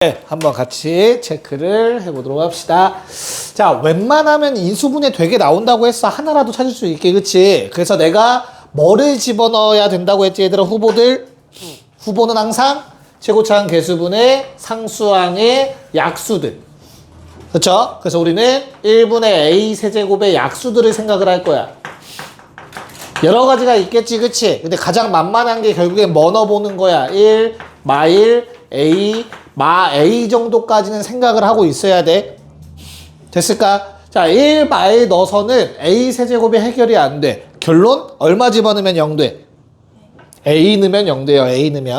네, 한번 같이 체크를 해보도록 합시다. 자, 웬만하면 인수분해 되게 나온다고 했어. 하나라도 찾을 수 있게, 그치? 그래서 내가 뭐를 집어넣어야 된다고 했지, 얘들아, 후보들? 후보는 항상 최고차항 개수분의 상수항의 약수들. 그쵸? 그래서 우리는 1분의 a 세제곱의 약수들을 생각을 할 거야. 여러 가지가 있겠지, 그치? 근데 가장 만만한 게 결국엔 뭐 넣어보는 거야. 1, 마일, a, 마 a 정도까지는 생각을 하고 있어야 돼. 됐을까? 자, 1 마일 넣어서는 a 세제곱이 해결이 안 돼. 결론? 얼마 집어넣으면 0 돼? a 넣으면 0 돼요. a 넣으면.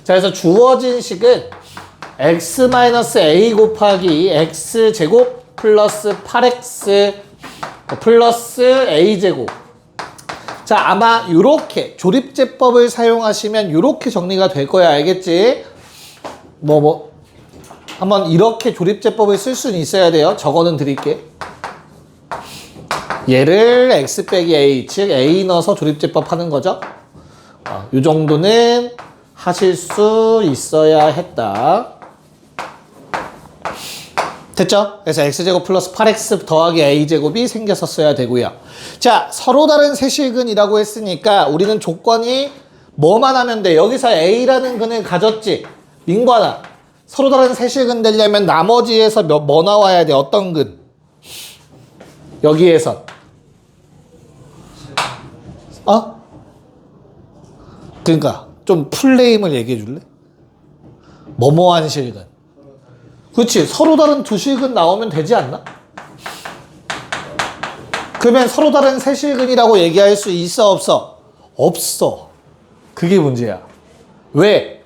자, 그래서 주어진 식은 x-a 곱하기 x제곱 플러스 8x 플러스 a제곱. 자, 아마 요렇게 조립제법을 사용하시면 요렇게 정리가 될 거야. 알겠지? 한번 이렇게 조립제법을 쓸 수는 있어야 돼요. 저거는 드릴게. 얘를 x 빼기 a, 즉 a 넣어서 조립제법 하는 거죠. 요 정도는 하실 수 있어야 했다. 됐죠? 그래서 x제곱 플러스 8x 더하기 a제곱이 생겼었어야 되고요. 자, 서로 다른 세실근이라고 했으니까 우리는 조건이 뭐만 하면 돼? 여기서 a라는 근을 가졌지? 민관아, 서로 다른 세실근 되려면 나머지에서 뭐 나와야 돼? 어떤 근? 여기에서 그러니까 좀 풀네임을 얘기해 줄래? 뭐뭐한 실근. 그렇지, 서로 다른 두 실근 나오면 되지 않나? 그러면 서로 다른 세 실근이라고 얘기할 수 있어, 없어? 없어. 그게 문제야. 왜?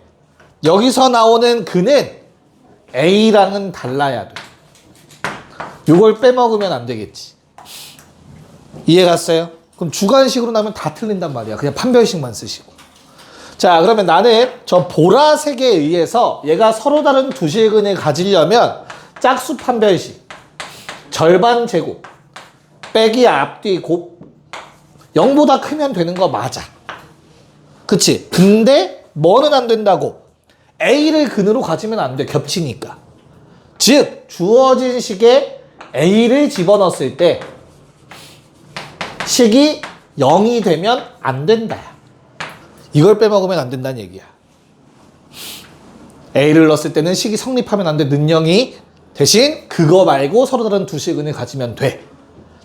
여기서 나오는 근은 a랑은 달라야 돼. 이걸 빼먹으면 안 되겠지. 이해 갔어요? 그럼 주관식으로 나면 다 틀린단 말이야. 그냥 판별식만 쓰시고. 자, 그러면 나는 저 보라색에 의해서 얘가 서로 다른 두 실근을 가지려면 짝수 판별식, 절반 제곱, 빼기 앞뒤 곱, 0보다 크면 되는 거 맞아. 그치? 근데 뭐는 안 된다고? a를 근으로 가지면 안 돼. 겹치니까. 즉, 주어진 식에 a를 집어넣었을 때 식이 0이 되면 안 된다. 이걸 빼먹으면 안 된다는 얘기야. a를 넣었을 때는 식이 성립하면 안 돼. 는영이. 대신 그거 말고 서로 다른 두 식은을 가지면 돼.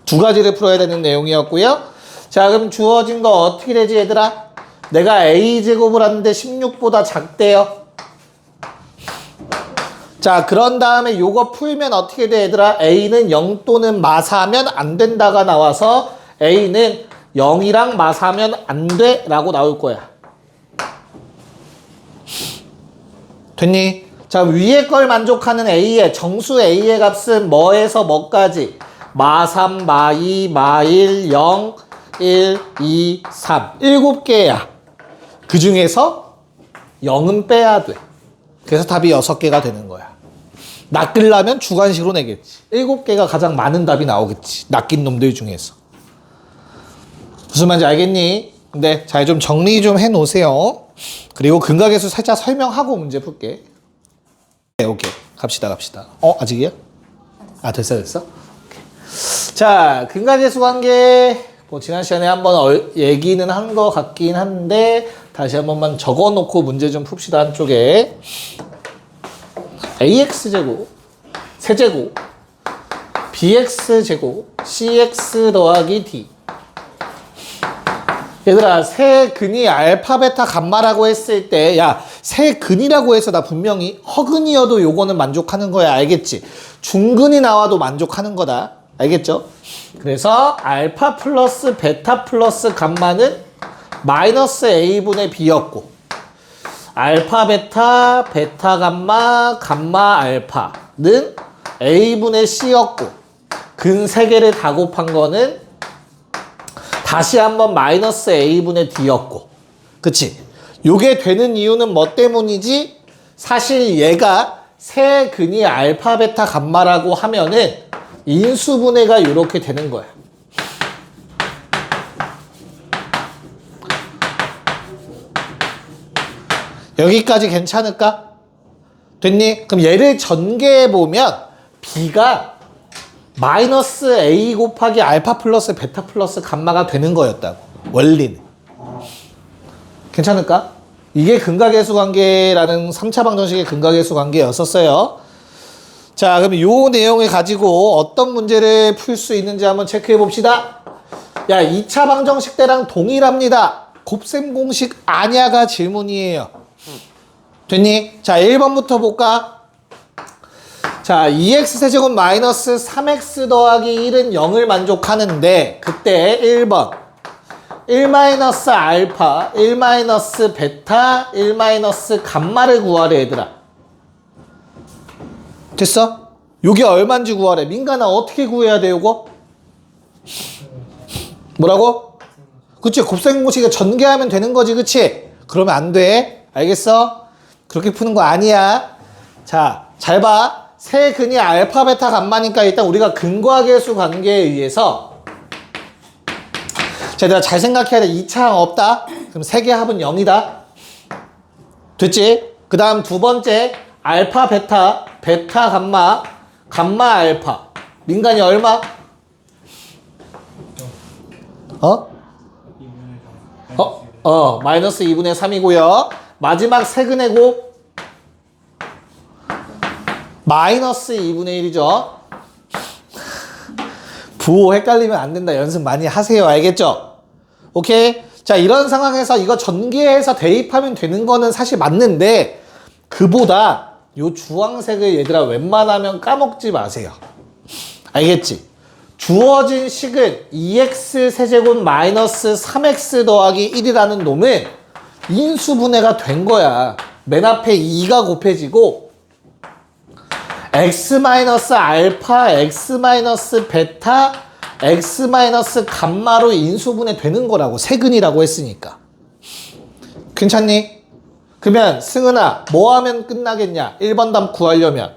두 가지를 풀어야 되는 내용이었고요. 자, 그럼 주어진 거 어떻게 되지, 얘들아? 내가 a제곱을 하는데 16보다 작대요. 자, 그런 다음에 요거 풀면 어떻게 돼, 얘들아? a는 0 또는 마사하면 안 된다가 나와서 a는 0이랑 마사하면 안 돼 라고 나올 거야. 됐니? 자, 위에 걸 만족하는 a의 정수 a의 값은 뭐에서 뭐까지? 마3, 마2, 마1, 0, 1, 2, 3 7개야. 그 중에서 0은 빼야 돼. 그래서 답이 6개가 되는 거야. 낚으려면 주관식으로 내겠지. 7개가 가장 많은 답이 나오겠지. 낚인 놈들 중에서. 무슨 말인지 알겠니? 근데 잘 좀 정리 좀 해놓으세요. 그리고 근각계수 살짝 설명하고 문제 풀게. 네, 오케이. 갑시다. 아직이야? 됐어. 오케이. 자, 근각계수 관계. 지난 시간에 한번 얘기는 한 것 같긴 한데 다시 한 번만 적어놓고 문제 좀 풉시다. 한쪽에 ax제곱 세제곱 bx제곱 cx 더하기 d. 얘들아, 세 근이 알파 베타 감마라고 했을 때, 야, 세 근이라고 해서 나 분명히 허근이어도 요거는 만족하는 거야. 알겠지? 중근이 나와도 만족하는 거다. 알겠죠? 그래서 알파 플러스 베타 플러스 감마는 마이너스 a분의 b였고, 알파 베타, 베타 감마, 감마 알파는 a분의 c였고, 근 3개를 다 곱한 거는 다시 한번 마이너스 a분의 d였고. 그치? 요게 되는 이유는 뭐 때문이지? 사실 얘가 세 근이 알파 베타 감마라고 하면은 인수분해가 요렇게 되는 거야. 여기까지 괜찮을까? 됐니? 그럼 얘를 전개해보면 B가 마이너스 A 곱하기 알파 플러스 베타 플러스 감마가 되는 거였다고. 원리는. 괜찮을까? 이게 근각계수 관계라는 3차 방정식의 근각계수 관계였었어요. 자, 그럼 요 내용을 가지고 어떤 문제를 풀 수 있는지 한번 체크해 봅시다. 야, 2차 방정식 때랑 동일합니다. 곱셈 공식 아냐가 질문이에요. 됐니? 자, 1번부터 볼까? 자, 2x세제곱 마이너스 3x 더하기 1은 0을 만족하는데 그때 1번 1 마이너스 알파, 1 마이너스 베타, 1 마이너스 감마를 구하래 얘들아. 됐어? 요게 얼마인지 구하래. 민간아 어떻게 구해야 돼 요거? 뭐라고? 그치, 곱셈 공식에 전개하면 되는 거지, 그치? 그러면 안 돼. 알겠어? 그렇게 푸는 거 아니야. 자, 잘 봐. 세 근이 알파, 베타, 감마니까 일단 우리가 근과계수 관계에 의해서 자, 내가 잘 생각해야 돼. 2차 항 없다. 그럼 세 개 합은 0이다. 됐지? 그 다음 두 번째 알파, 베타, 베타, 감마, 감마, 알파. 민간이 얼마? 마이너스 2분의 3이고요. 마지막 세근의 곱 마이너스 2분의 1이죠. 부호 헷갈리면 안 된다. 연습 많이 하세요. 알겠죠? 오케이? 자, 이런 상황에서 이거 전개해서 대입하면 되는 거는 사실 맞는데 그보다 요 주황색을 얘들아 웬만하면 까먹지 마세요. 알겠지? 주어진 식은 2x 세제곱 마이너스 3x 더하기 1이라는 놈은 인수분해가 된 거야. 맨 앞에 2가 곱해지고 x 마이너스 알파, x 마이너스 베타, x 마이너스 감마로 인수분해 되는 거라고. 세근이라고 했으니까. 괜찮니? 그러면 승은아 뭐 하면 끝나겠냐? 1번 답 구하려면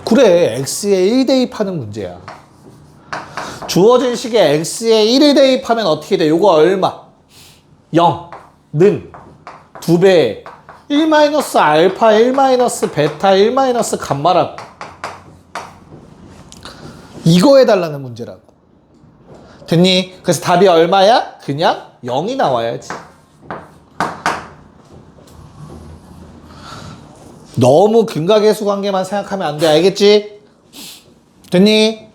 그래, x에 1 대입하는 문제야. 주어진 식에 x에 1을 대입하면 어떻게 돼? 요거 얼마? 0, 는 2배 1 마이너스 알파, 1 마이너스 베타, 1 마이너스 감마라고. 이거 해달라는 문제라고. 됐니? 그래서 답이 얼마야? 그냥 0이 나와야지. 너무 근각계수 관계만 생각하면 안 돼. 알겠지? 됐니?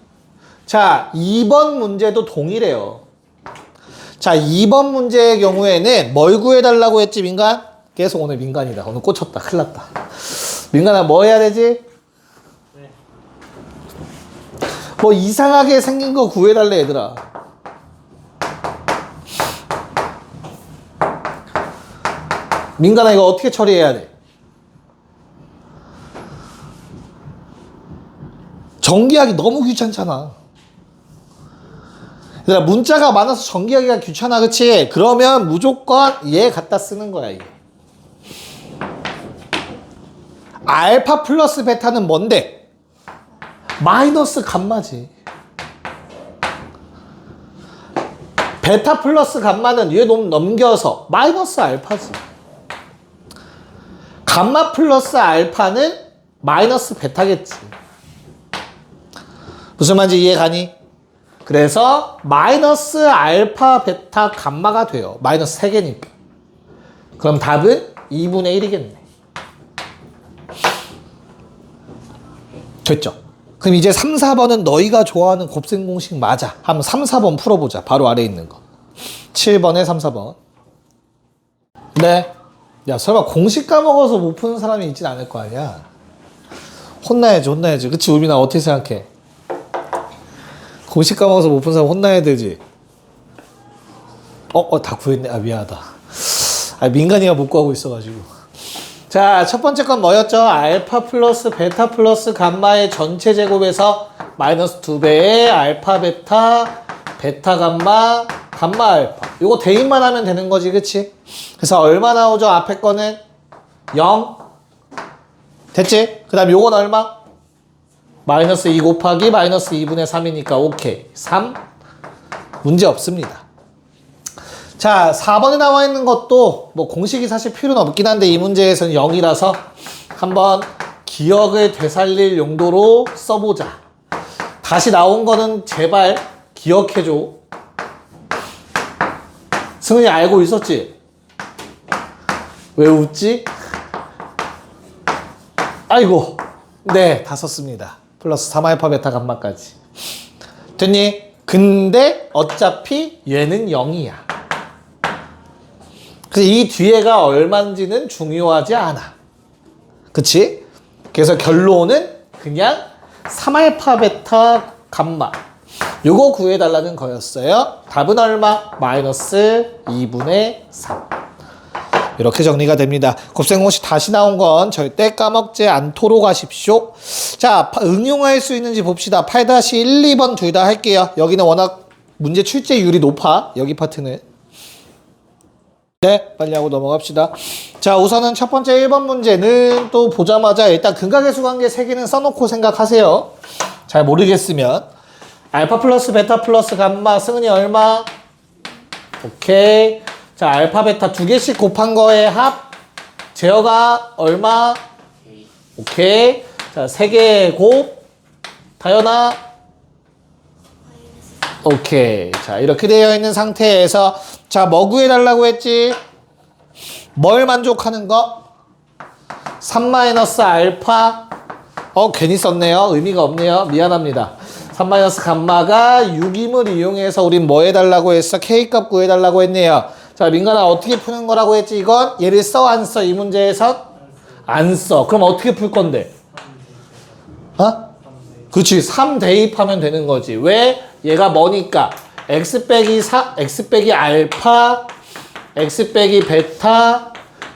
자, 2번 문제도 동일해요. 자, 2번 문제의 경우에는 뭘 구해달라고 했지, 민간? 계속 오늘 민간이다. 오늘 꽂혔다. 큰일 났다. 민간아, 뭐 해야 되지? 네. 뭐 이상하게 생긴 거 구해달래, 얘들아. 민간아, 이거 어떻게 처리해야 돼? 전개하기 너무 귀찮잖아. 얘들아, 문자가 많아서 전개하기가 귀찮아, 그치? 그러면 무조건 얘 갖다 쓰는 거야, 이게. 알파 플러스 베타는 뭔데? 마이너스 감마지. 베타 플러스 감마는 얘 넘겨서 마이너스 알파지. 감마 플러스 알파는 마이너스 베타겠지. 무슨 말인지 이해 가니? 그래서 마이너스 알파 베타 감마가 돼요. 마이너스 3개니까. 그럼 답은 2분의 1이겠네. 됐죠? 그럼 이제 3, 4번은 너희가 좋아하는 곱셈 공식 맞아. 한번 3, 4번 풀어보자. 바로 아래에 있는 거. 7번에 3, 4번. 네. 야, 설마 공식 까먹어서 못 푸는 사람이 있진 않을 거 아니야? 혼나야지, 혼나야지. 그치, 우민아, 어떻게 생각해? 공식 까먹어서 못 푼 사람 혼나야 되지. 다 구했네. 아, 미안하다. 아, 민간이가 못 구하고 있어가지고. 자, 첫 번째 건 뭐였죠? 알파 플러스 베타 플러스 감마의 전체 제곱에서 마이너스 2배의 알파 베타, 베타 감마, 감마 알파. 요거 대입만 하면 되는 거지, 그치? 그래서 얼마 나오죠? 앞에 거는 0. 됐지? 그 다음 요건 얼마? 마이너스 2 곱하기 마이너스 2분의 3이니까 오케이. 3. 문제 없습니다. 자, 4번에 나와 있는 것도 뭐 공식이 사실 필요는 없긴 한데 이 문제에서는 0이라서 한번 기억을 되살릴 용도로 써보자. 다시 나온 거는 제발 기억해줘. 승은이 알고 있었지? 왜 웃지? 아이고. 네, 다 썼습니다. 플러스 3알파 베타 감마까지. 됐니? 근데 어차피 얘는 0이야. 그래서 이 뒤에가 얼마인지는 중요하지 않아. 그치? 그래서 결론은 그냥 3알파 베타 감마 요거 구해달라는 거였어요. 답은 얼마? 마이너스 2분의 3. 이렇게 정리가 됩니다. 곱셈공식 다시 나온 건 절대 까먹지 않도록 하십시오. 자, 응용할 수 있는지 봅시다. 8-1, 2번 둘 다 할게요. 여기는 워낙 문제 출제율이 높아. 여기 파트는. 네, 빨리 하고 넘어갑시다. 자, 우선은 첫 번째 1번 문제는 또 보자마자 일단 근각의 수관계 3개는 써놓고 생각하세요. 잘 모르겠으면. 알파 플러스 베타 플러스 감마 승은이 얼마? 오케이. 자, 알파 베타 2개씩 곱한 거의 합. 제어가 얼마? 오케이. 자, 3개 곱. 다현아. 오케이. 자, 이렇게 되어 있는 상태에서 자, 뭐 구해달라고 했지? 뭘 만족하는 거? 3-알파. 괜히 썼네요. 의미가 없네요. 미안합니다. 3-감마가 6임을 이용해서 우린 뭐 해달라고 했어? K값 구해달라고 했네요. 자, 민간아 어떻게 푸는 거라고 했지? 이건 얘를 써, 안 써? 이 문제에서 안 써. 그럼 어떻게 풀 건데? 그렇지. 3 대입하면 되는 거지. 왜? 얘가 뭐니까? x 빼기 4, x 빼기 알파, x 빼기 베타,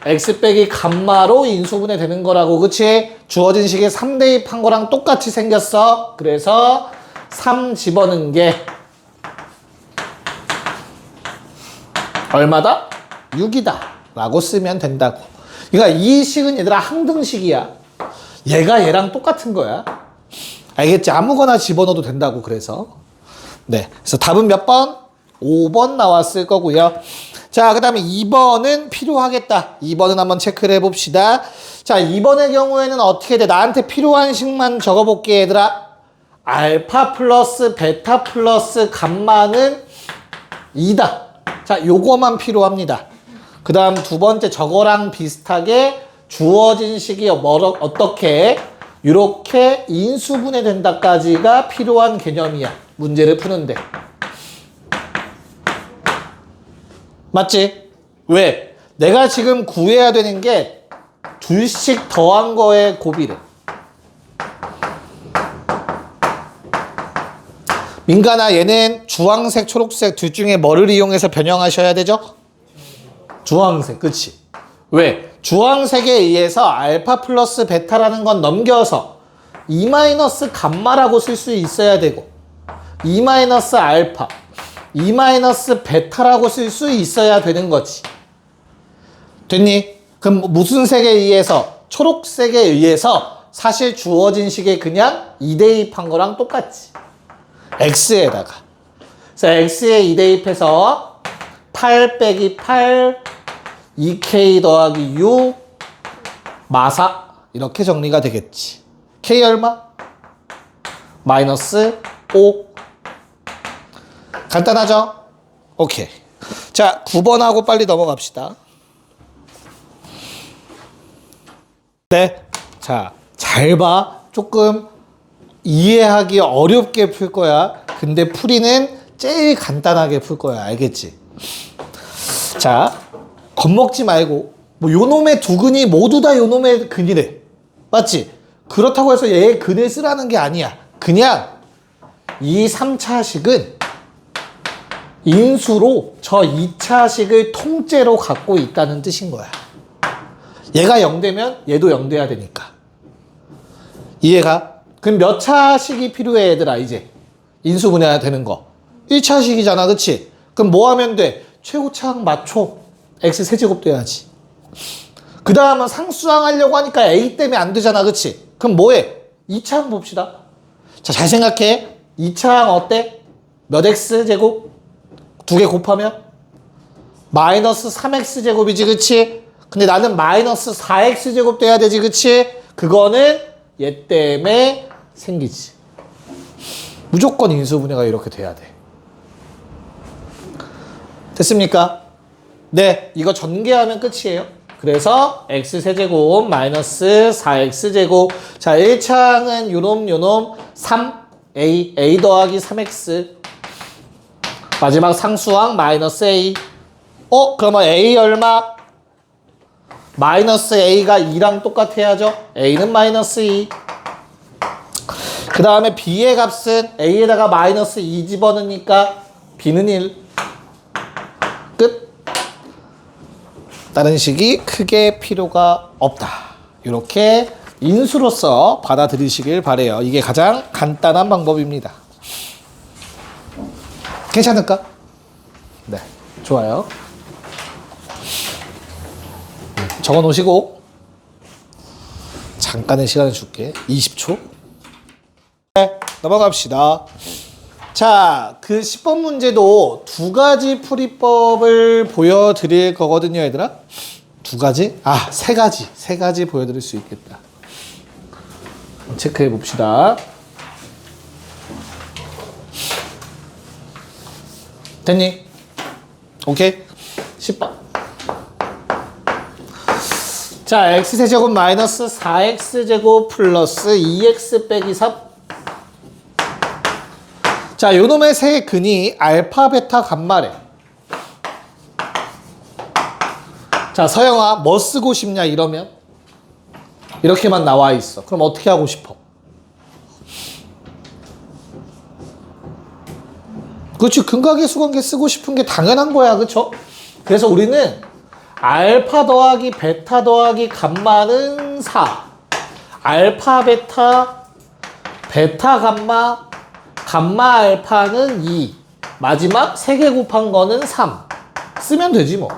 x 빼기 감마로 인수분해 되는 거라고. 그치? 주어진 식에 3 대입한 거랑 똑같이 생겼어. 그래서 3 집어넣은 게 얼마다? 6이다 라고 쓰면 된다고. 그러니까 이 식은 얘들아 항등식이야. 얘가 얘랑 똑같은 거야. 알겠지? 아무거나 집어넣어도 된다고. 그래서 네, 그래서 답은 몇 번? 5번 나왔을 거고요. 자, 그 다음에 2번은 필요하겠다. 2번은 한번 체크를 해봅시다. 자, 2번의 경우에는 어떻게 돼? 나한테 필요한 식만 적어볼게, 얘들아. 알파 플러스 베타 플러스 감마는 2다. 자, 요거만 필요합니다. 그 다음 두 번째 저거랑 비슷하게 주어진 식이 어떻게 이렇게 인수분해 된다까지가 필요한 개념이야. 문제를 푸는데. 맞지? 왜? 내가 지금 구해야 되는 게 둘씩 더한 거의 곱이래. 민간아, 얘는 주황색, 초록색 둘 중에 뭐를 이용해서 변형하셔야 되죠? 주황색, 그치? 왜? 주황색에 의해서 알파 플러스 베타라는 건 넘겨서 2 마이너스 감마라고 쓸 수 있어야 되고 2 마이너스 알파, 2 마이너스 베타라고 쓸 수 있어야 되는 거지. 됐니? 그럼 무슨 색에 의해서? 초록색에 의해서 사실 주어진 식에 그냥 2대입한 거랑 똑같지. x에다가. 그래서 x에 2대입해서 8 빼기 8, 2k 더하기 6, 마사. 이렇게 정리가 되겠지. k 얼마? 마이너스 5. 간단하죠? 오케이. 자, 9번하고 빨리 넘어갑시다. 네. 자, 잘 봐. 조금 이해하기 어렵게 풀 거야. 근데 풀이는 제일 간단하게 풀 거야. 알겠지? 자, 겁먹지 말고 뭐 요놈의 두 근이 모두 다 요놈의 근이래. 맞지? 그렇다고 해서 얘의 근을 쓰라는 게 아니야. 그냥 이 3차식은 인수로 저 2차식을 통째로 갖고 있다는 뜻인 거야. 얘가 0되면 얘도 0돼야 되니까. 이해가? 그럼 몇 차식이 필요해, 얘들아, 이제? 인수분해야 되는 거. 1차식이잖아, 그치? 그럼 뭐 하면 돼? 최고차항 맞춰. x 세제곱 돼야지. 그 다음은 상수항 하려고 하니까 a 때문에 안 되잖아, 그치? 그럼 뭐해? 2차항 봅시다. 자, 잘 생각해. 2차항 어때? 몇 x 제곱? 2개 곱하면? 마이너스 3x제곱이지, 그치? 근데 나는 마이너스 4x제곱 돼야 되지, 그치? 그거는 얘 때문에 생기지. 무조건 인수분해가 이렇게 돼야 돼. 됐습니까? 네, 이거 전개하면 끝이에요. 그래서 x세제곱 마이너스 4x제곱. 자, 1차항은 요놈 3a, a 더하기 3x. 마지막 상수항 마이너스 a. 그러면 a 얼마? 마이너스 a가 2랑 똑같아야죠. a는 마이너스 2. 그 다음에 b의 값은 a에다가 마이너스 2 집어넣으니까 b는 1. 끝. 다른 식이 크게 필요가 없다. 이렇게 인수로서 받아들이시길 바래요. 이게 가장 간단한 방법입니다. 괜찮을까? 네, 좋아요. 적어 놓으시고 잠깐의 시간을 줄게. 20초. 네, 넘어갑시다. 자, 그 10번 문제도 두 가지 풀이법을 보여드릴 거거든요, 얘들아. 두 가지? 세 가지. 세 가지 보여드릴 수 있겠다. 체크해 봅시다. 됐니? 오케이? 10번. 자, x세제곱 마이너스 4x제곱 플러스 2x 빼기 3. 자, 요놈의 세 근이 알파, 베타, 감마래. 자, 서영아, 뭐 쓰고 싶냐, 이러면? 이렇게만 나와 있어. 그럼 어떻게 하고 싶어? 그렇지, 근각의 수관계 쓰고 싶은 게 당연한 거야, 그쵸? 그래서 우리는 알파 더하기 베타 더하기 감마는 4. 알파, 베타, 베타, 감마, 감마 알파는 2. 마지막 3개 곱한 거는 3. 쓰면 되지 뭐.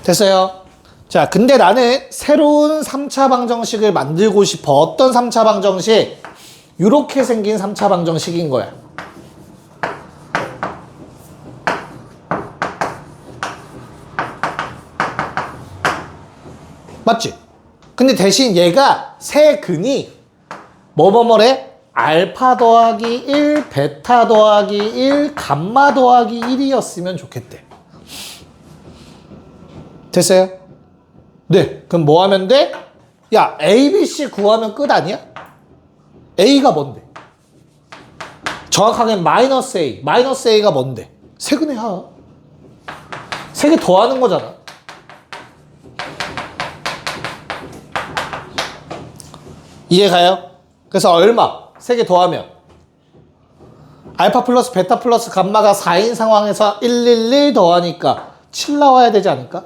됐어요? 자, 근데 나는 새로운 3차 방정식을 만들고 싶어. 어떤 3차 방정식? 이렇게 생긴 3차 방정식인 거야. 맞지? 근데 대신 얘가 세 근이 뭐뭐뭐래? 알파 더하기 1, 베타 더하기 1, 감마 더하기 1이었으면 좋겠대. 됐어요? 네. 그럼 뭐 하면 돼? 야, A, B, C 구하면 끝 아니야? A가 뭔데? 정확하게 마이너스 A. 마이너스 A가 뭔데? 세근의 하. 세 개 더하는 거잖아. 이해가요? 그래서 얼마? 3개 더하면 알파 플러스 베타 플러스 감마가 4인 상황에서 111 더하니까 7 나와야 되지 않을까?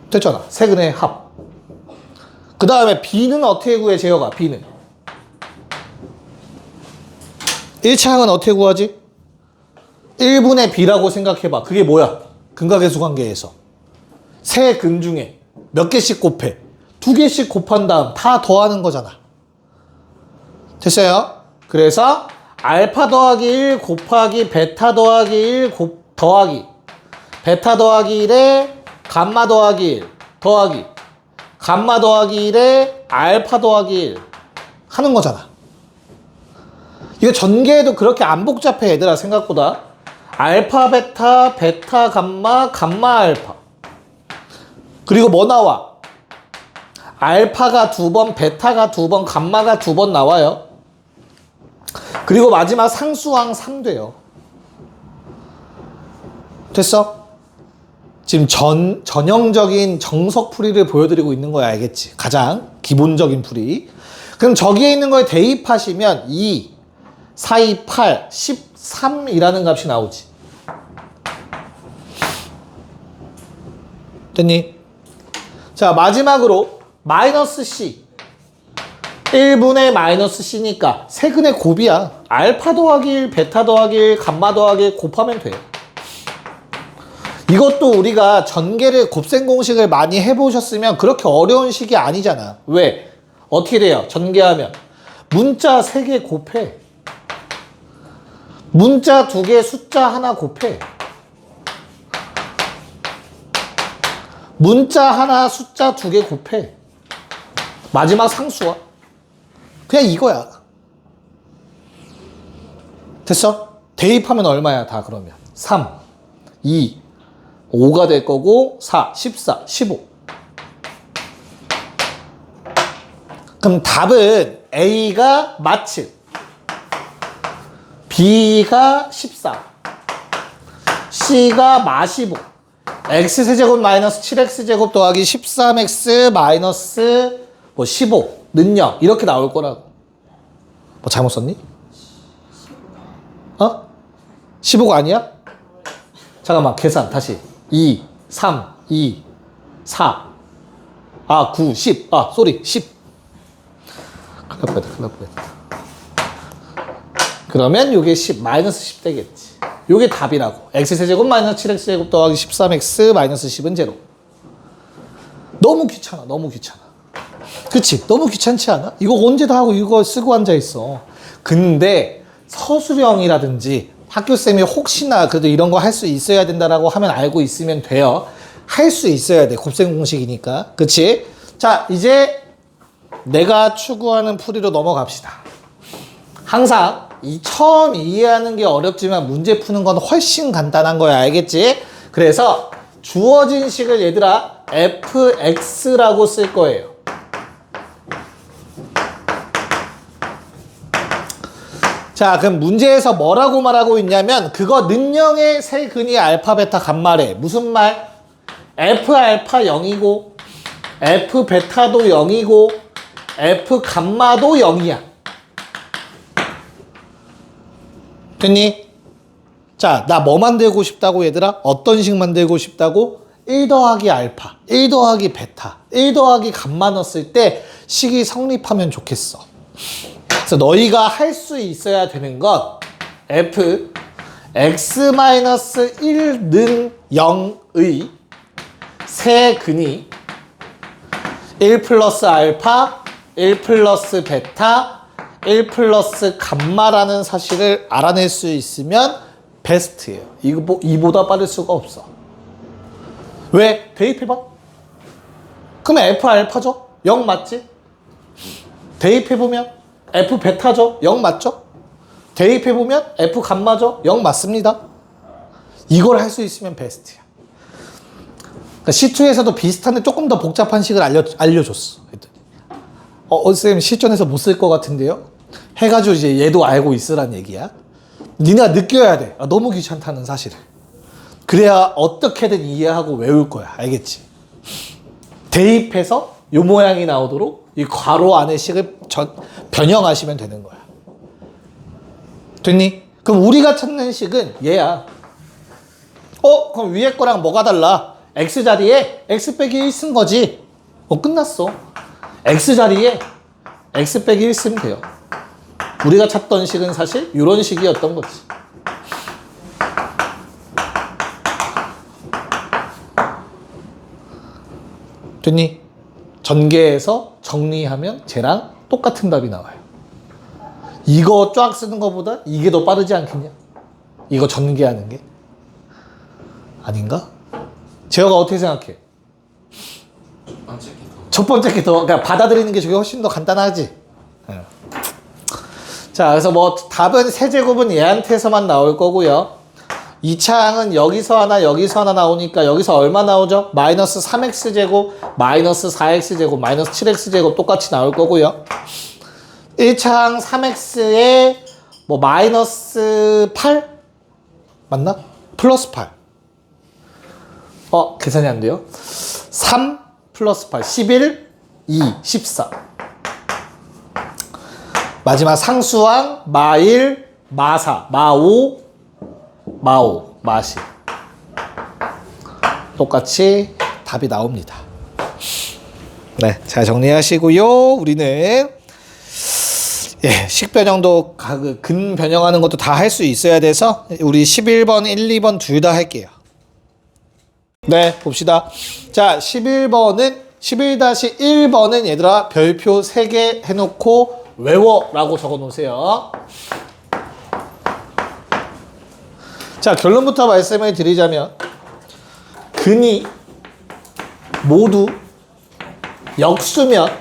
됐잖아. 세근의 합. 그 다음에 B는 어떻게 구해, 재혁아? B는 1차항은 어떻게 구하지? 1분의 B라고 생각해봐. 그게 뭐야? 근각의수 관계에서 세 근 중에 몇 개씩 곱해? 2개씩 곱한 다음 다 더하는 거잖아. 됐어요? 그래서 알파 더하기 1 곱하기 베타 더하기 1 더하기 베타 더하기 1에 감마 더하기 1 더하기 감마 더하기 1에 알파 더하기 1 하는 거잖아. 이거 전개해도 그렇게 안 복잡해, 얘들아. 생각보다 알파 베타 베타 감마 감마 알파. 그리고 뭐 나와? 알파가 2번, 베타가 2번, 감마가 2번 나와요. 그리고 마지막 상수항 3 돼요. 됐어? 지금 전형적인 정석풀이를 보여드리고 있는 거야, 알겠지? 가장 기본적인 풀이. 그럼 저기에 있는 거에 대입하시면 2, 4, 2, 8, 13이라는 값이 나오지. 됐니? 자, 마지막으로 마이너스 C. 1분의 마이너스 C니까 세근의 곱이야. 알파 더하기 1, 베타 더하기 1, 감마 더하기 1 곱하면 돼. 이것도 우리가 전개를 곱셈 공식을 많이 해보셨으면 그렇게 어려운 식이 아니잖아. 왜? 어떻게 돼요? 전개하면 문자 3개 곱해. 문자 2개, 숫자 하나 곱해. 문자 하나, 숫자 2개 곱해. 마지막 상수와. 그냥 이거야. 됐어? 대입하면 얼마야, 다 그러면? 3, 2, 5가 될 거고, 4, 14, 15. 그럼 답은 A가 마칠, B가 14, C가 마15, X세제곱 마이너스 7X제곱 더하기 13X 마이너스 15는 0 이렇게 나올 거라고. 뭐 잘못 썼니? 15가 아니야? 잠깐만, 계산 다시. 2, 3, 2, 4, 9, 10. 쏘리, 10. 큰일 날 뻔했다. 그러면 요게 10, 마이너스 10 되겠지. 요게 답이라고. X세제곱 마이너스 7X제곱 더하기 13X 마이너스 10은 제로. 너무 귀찮아, 너무 귀찮아. 그치? 너무 귀찮지 않아? 이거 언제 다 하고 이거 쓰고 앉아있어. 근데 서술형이라든지 학교쌤이 혹시나 그래도 이런 거 할 수 있어야 된다라고 하면 알고 있으면 돼요. 할 수 있어야 돼. 곱셈 공식이니까. 그치? 자, 이제 내가 추구하는 풀이로 넘어갑시다. 항상 처음 이해하는 게 어렵지만 문제 푸는 건 훨씬 간단한 거야. 알겠지? 그래서 주어진 식을 얘들아 fx라고 쓸 거예요. 자, 그럼 문제에서 뭐라고 말하고 있냐면 그거 는영의 세 근이 알파, 베타, 감마래. 무슨 말? f 알파 0이고 f 베타도 0이고 f 감마도 0이야. 됐니? 자, 나 뭐 만들고 싶다고 얘들아? 어떤 식 만들고 싶다고? 1 더하기 알파, 1 더하기 베타, 1 더하기 감마 넣었을 때 식이 성립하면 좋겠어. 그래서 너희가 할 수 있어야 되는 건 f x-1는 0의 세 근이 1 플러스 알파, 1 플러스 베타, 1 플러스 감마라는 사실을 알아낼 수 있으면 베스트예요. 이보다 빠를 수가 없어. 왜? 대입해봐. 그러면 F 알파죠? 0 맞지? 대입해보면 F 베타죠? 0 맞죠? 대입해보면 F 감마죠? 0 맞습니다. 이걸 할 수 있으면 베스트야. 그러니까 C2에서도 비슷한데 조금 더 복잡한 식을 알려줬어. 쌤 실전에서 못 쓸 것 같은데요? 해가지고 이제 얘도 알고 있으란 얘기야. 니네가 느껴야 돼. 너무 귀찮다는 사실을. 그래야 어떻게든 이해하고 외울 거야. 알겠지? 대입해서 요 모양이 나오도록 이 괄호 안의 식을 변형하시면 되는 거야. 됐니? 그럼 우리가 찾는 식은 얘야. 그럼 위에 거랑 뭐가 달라? x 자리에 x 빼기 1 쓴 거지. 끝났어. x 자리에 x 빼기 1 쓰면 돼요. 우리가 찾던 식은 사실 이런 식이었던 거지. 됐니? 전개해서 정리하면 쟤랑 똑같은 답이 나와요. 이거 쫙 쓰는 것보다 이게 더 빠르지 않겠냐? 이거 전개하는 게. 아닌가? 재호가 어떻게 생각해? 첫 번째 게 더, 그러니까 받아들이는 게 저게 훨씬 더 간단하지? 자, 그래서 뭐 답은 세제곱은 얘한테서만 나올 거고요. 2차항은 여기서 하나 나오니까 여기서 얼마 나오죠? 마이너스 3x제곱, 마이너스 4x제곱, 마이너스 7x제곱 똑같이 나올 거고요. 1차항 3x에 뭐 마이너스 8? 맞나? 플러스 8. 계산이 안 돼요. 3 플러스 8, 11, 2, 14. 마지막 상수항 마1, 마4, 마5, 마5, 마10. 똑같이 답이 나옵니다. 네, 잘 정리하시고요. 우리는 식 변형도 근 변형하는 것도 다 할 수 있어야 돼서 우리 11번, 1, 2번 둘 다 할게요. 네, 봅시다. 자, 11번은 얘들아 별표 3개 해놓고 외워라고 적어 놓으세요. 자, 결론부터 말씀을 드리자면 근이 모두 역수면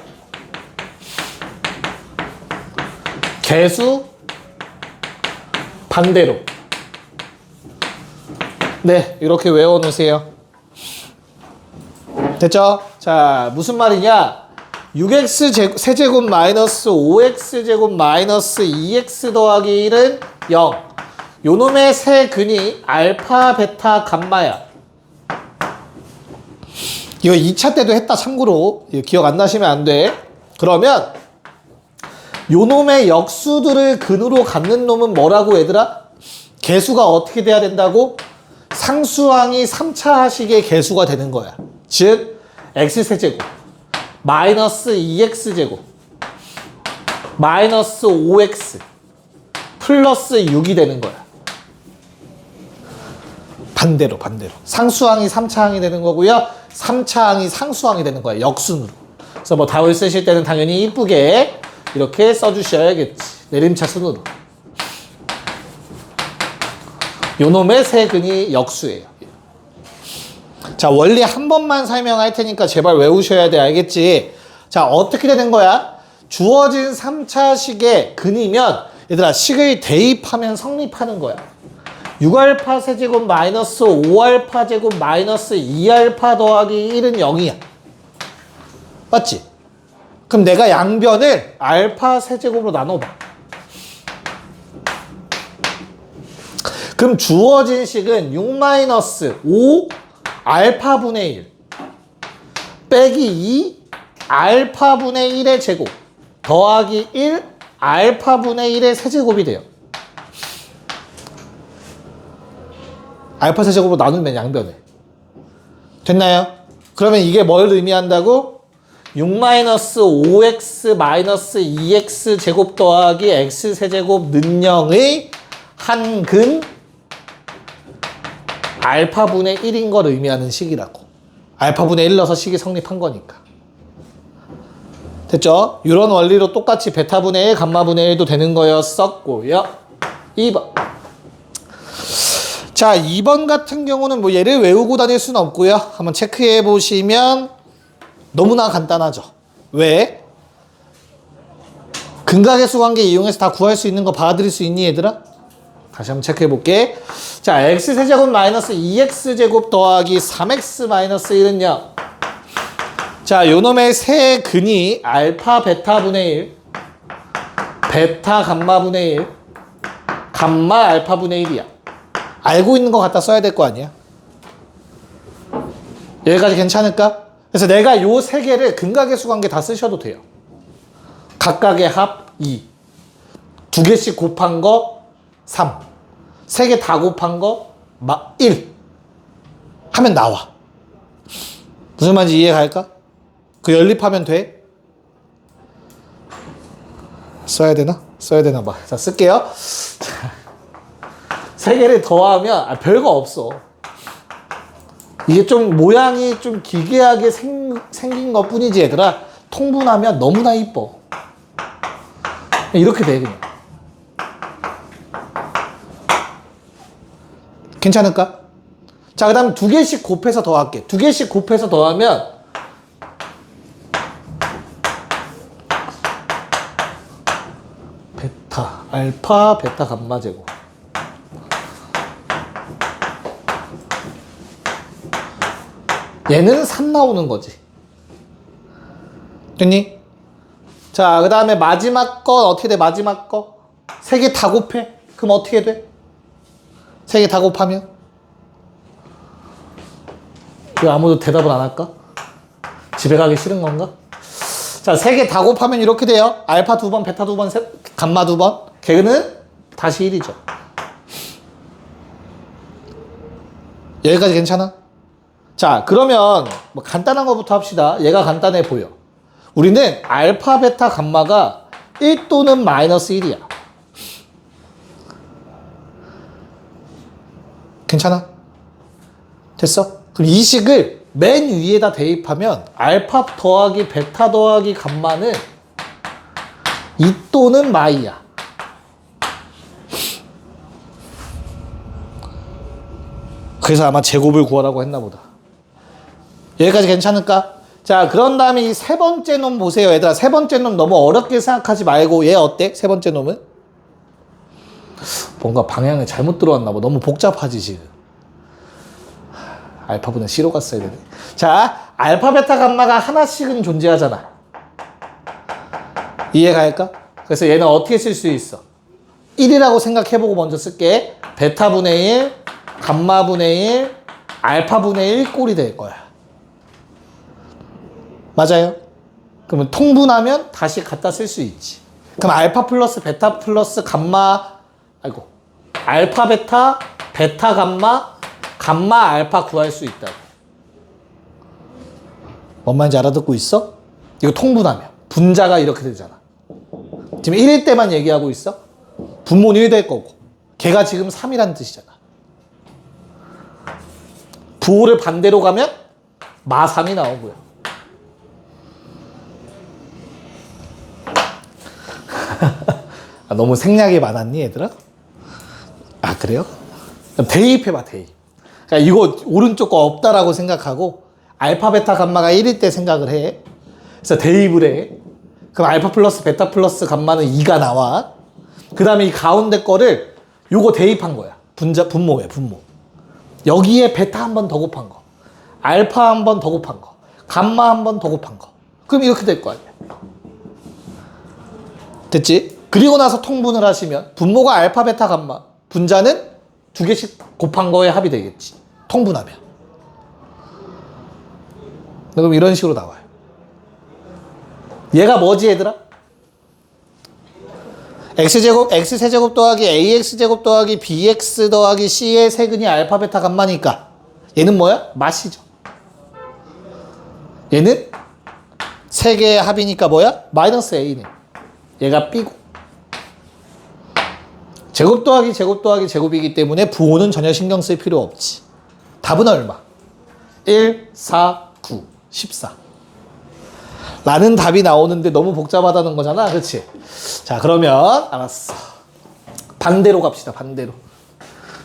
개수 반대로. 네, 이렇게 외워놓으세요. 됐죠? 자, 무슨 말이냐? 6x 세제곱 마이너스 5x 제곱 마이너스 2x 더하기 1은 0. 요놈의 세 근이 알파, 베타, 감마야. 이거 2차 때도 했다, 참고로. 기억 안 나시면 안 돼. 그러면 요놈의 역수들을 근으로 갖는 놈은 뭐라고, 얘들아? 개수가 어떻게 돼야 된다고? 상수항이 3차 하식의 개수가 되는 거야. 즉 x세제곱 마이너스 2x제곱 마이너스 5x 플러스 6이 되는 거야. 반대로 상수항이 3차항이 되는 거고요, 3차항이 상수항이 되는 거야, 역순으로. 그래서 뭐 답을 쓰실 때는 당연히 이쁘게 이렇게 써주셔야겠지, 내림차 순으로. 요놈의 세 근이 역수예요. 자, 원리 한 번만 설명할 테니까 제발 외우셔야 돼, 알겠지? 자, 어떻게 되는 거야? 주어진 3차식의 근이면 얘들아 식을 대입하면 성립하는 거야. 6알파 세제곱 마이너스 5알파 제곱 마이너스 2알파 더하기 1은 0이야. 맞지? 그럼 내가 양변을 알파 세제곱으로 나눠봐. 그럼 주어진 식은 6 마이너스 5 알파분의 1 빼기 2 알파분의 1의 제곱 더하기 1 알파분의 1의 세제곱이 돼요. 알파 세제곱으로 나누면 양변을. 됐나요? 그러면 이게 뭘 의미한다고? 6 마이너스 5x 마이너스 2x 제곱 더하기 x 세제곱 는 0의 한 근 알파분의 1인 걸 의미하는 식이라고. 알파분의 1 넣어서 식이 성립한 거니까. 됐죠? 이런 원리로 똑같이 베타분의 1, 감마분의 1도 되는 거였었고요. 2번. 자, 2번 같은 경우는 뭐 얘를 외우고 다닐 수는 없고요. 한번 체크해 보시면 너무나 간단하죠. 왜? 근각의수 관계 이용해서 다 구할 수 있는 거 봐드릴 수 있니, 얘들아? 다시 한번 체크해 볼게. 자, x세제곱 마이너스 2x제곱 더하기 3x 마이너스 1은 0. 자, 요놈의 세 근이 알파 베타분의 1, 베타 감마분의 1, 감마 알파분의 1이야. 알고 있는 거 갖다 써야 될 거 아니야? 여기까지 괜찮을까? 그래서 내가 요 세 개를 근각의수 관계 다 쓰셔도 돼요. 각각의 합 2, 두 개씩 곱한 거 3, 세 개 다 곱한 거 1 하면 나와. 무슨 말인지 이해 갈까? 그 연립하면 돼? 써야 되나? 써야 되나 봐. 자, 쓸게요. 세 개를 더하면 별거 없어. 이게 좀 모양이 좀 기괴하게 생긴 것 뿐이지, 얘들아. 통분하면 너무나 이뻐. 이렇게 돼, 그냥. 괜찮을까? 자, 그 다음 두 개씩 곱해서 더할게. 두 개씩 곱해서 더하면 베타, 알파, 베타, 감마 제곱. 얘는 3 나오는 거지. 됐니? 자, 그 다음에 마지막 건 어떻게 돼? 마지막 거? 세 개 다 곱해? 그럼 어떻게 돼? 세 개 다 곱하면? 왜 아무도 대답을 안 할까? 집에 가기 싫은 건가? 자, 세 개 다 곱하면 이렇게 돼요. 알파 2번, 베타 2번, 감마 2번. 걔는 다시 1이죠. 여기까지 괜찮아? 자, 그러면 뭐 간단한 거부터 합시다. 얘가 간단해 보여. 우리는 알파, 베타, 감마가 1 또는 마이너스 1이야. 괜찮아? 됐어? 그럼 이 식을 맨 위에다 대입하면 알파 더하기 베타 더하기 감마는 2 또는 마이야. 그래서 아마 제곱을 구하라고 했나 보다. 여기까지 괜찮을까? 자, 그런 다음에 이 세 번째 놈 보세요. 얘들아, 세 번째 놈 너무 어렵게 생각하지 말고 얘 어때? 세 번째 놈은? 뭔가 방향을 잘못 들어왔나 봐. 너무 복잡하지 지금. 알파분의 C로 갔어야 되네. 자, 알파, 베타, 감마가 하나씩은 존재하잖아. 이해가 할까? 그래서 얘는 어떻게 쓸 수 있어? 1이라고 생각해보고 먼저 쓸게. 베타분의 1, 감마분의 1, 알파분의 1 꼴이 될 거야. 맞아요? 그러면 통분하면 다시 갖다 쓸 수 있지. 그럼 알파 플러스 베타 플러스 감마, 알파 베타, 베타 감마, 감마 알파 구할 수 있다고. 뭔 말인지 알아듣고 있어? 이거 통분하면 분자가 이렇게 되잖아. 지금 1일 때만 얘기하고 있어? 분모는 1 될 거고 걔가 지금 3이라는 뜻이잖아. 부호를 반대로 가면 마3이 나오고요. 너무 생략이 많았니 얘들아? 아 그래요? 대입해봐 대입. 그러니까 이거 오른쪽 거 없다라고 생각하고 알파 베타 감마가 1일 때 생각을 해. 그래서 대입을 해. 그럼 알파 플러스 베타 플러스 감마는 2가 나와. 그 다음에 이 가운데 거를 요거 대입한 거야. 분모야 분모. 여기에 베타 한 번 더 곱한 거, 알파 한 번 더 곱한 거, 감마 한 번 더 곱한 거. 그럼 이렇게 될 거 아니야. 됐지? 그리고 나서 통분을 하시면 분모가 알파, 베타, 감마, 분자는 2개씩 곱한 거에 합이 되겠지. 통분하면. 그럼 이런 식으로 나와요. 얘가 뭐지 얘들아? x제곱, x세제곱 더하기 ax제곱 더하기 bx 더하기 c의 세근이 알파, 베타, 감마니까 얘는 뭐야? 맛이죠. 얘는 세 개의 합이니까 뭐야? 마이너스 a네. 얘가 b고. 제곱 더하기 제곱 더하기 제곱이기 때문에 부호는 전혀 신경 쓸 필요 없지. 답은 얼마? 1, 4, 9, 14 라는 답이 나오는데 너무 복잡하다는 거잖아. 그렇지? 자, 그러면 알았어. 반대로 갑시다. 반대로.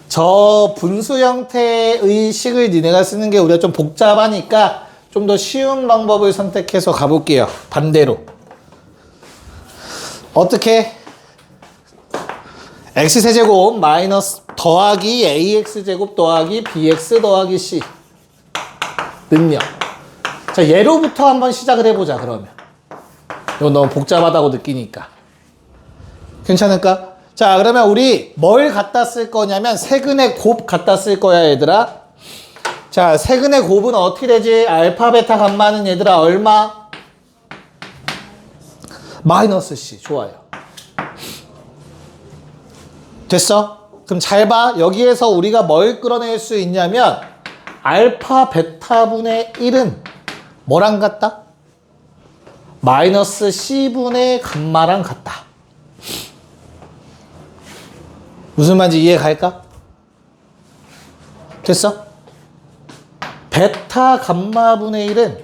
저 분수 형태의 식을 니네가 쓰는 게 우리가 좀 복잡하니까 좀 더 쉬운 방법을 선택해서 가볼게요. 반대로. 어떻게? x세제곱 마이너스 더하기 ax제곱 더하기 bx 더하기 c 능력. 자, 얘로부터 한번 시작을 해보자. 그러면 이거 너무 복잡하다고 느끼니까 괜찮을까? 자, 그러면 우리 뭘 갖다 쓸 거냐면 세근의 곱 갖다 쓸 거야 얘들아. 자, 세근의 곱은 어떻게 되지? 알파, 베타, 감마는 얘들아 얼마? 마이너스 c. 좋아요. 됐어? 그럼 잘 봐. 여기에서 우리가 뭘 끌어낼 수 있냐면 알파, 베타분의 1은 뭐랑 같다? 마이너스 c분의 감마랑 같다. 무슨 말인지 이해 갈까? 됐어? 베타 감마분의 1은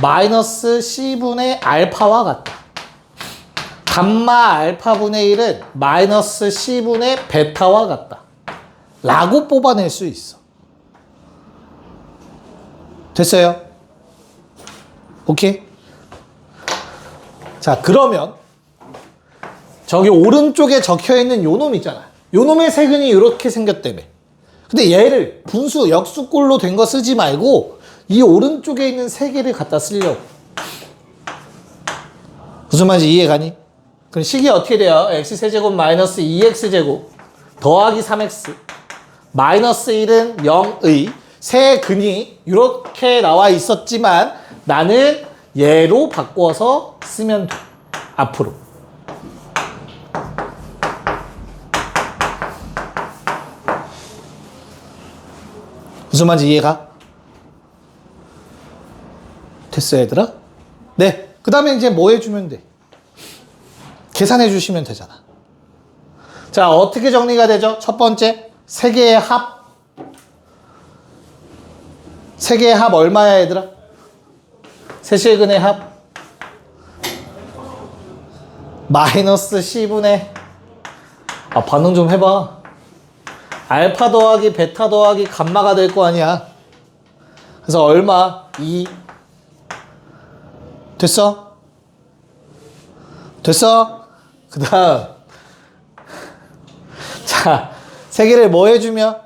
마이너스 c분의 알파와 같다. 감마 알파분의 1은 마이너스 c분의 베타와 같다. 라고 뽑아낼 수 있어. 됐어요? 오케이? 자, 그러면 저기 오른쪽에 적혀있는 요 놈 있잖아. 요 놈의 세근이 이렇게 생겼다며. 근데 얘를 분수 역수꼴로 된 거 쓰지 말고 이 오른쪽에 있는 세 개를 갖다 쓰려고. 무슨 말인지 이해 가니? 그럼 식이 어떻게 돼요? x세제곱 마이너스 2x제곱 더하기 3x 마이너스 1은 0의 세 근이 이렇게 나와 있었지만 나는 얘로 바꿔서 쓰면 돼. 앞으로. 무슨 말인지 이해가? 됐어 얘들아? 네. 그 다음에 이제 뭐 해주면 돼? 계산해 주시면 되잖아. 자, 어떻게 정리가 되죠? 첫 번째, 세 개의 합. 세 개의 합 얼마야 얘들아? 세실근의 합 마이너스 c분의 반응 좀 해봐. 알파 더하기 베타 더하기 감마가 될 거 아니야. 그래서 얼마? 2. 됐어? 됐어? 그 다음 자, 세 개를 뭐 해주면?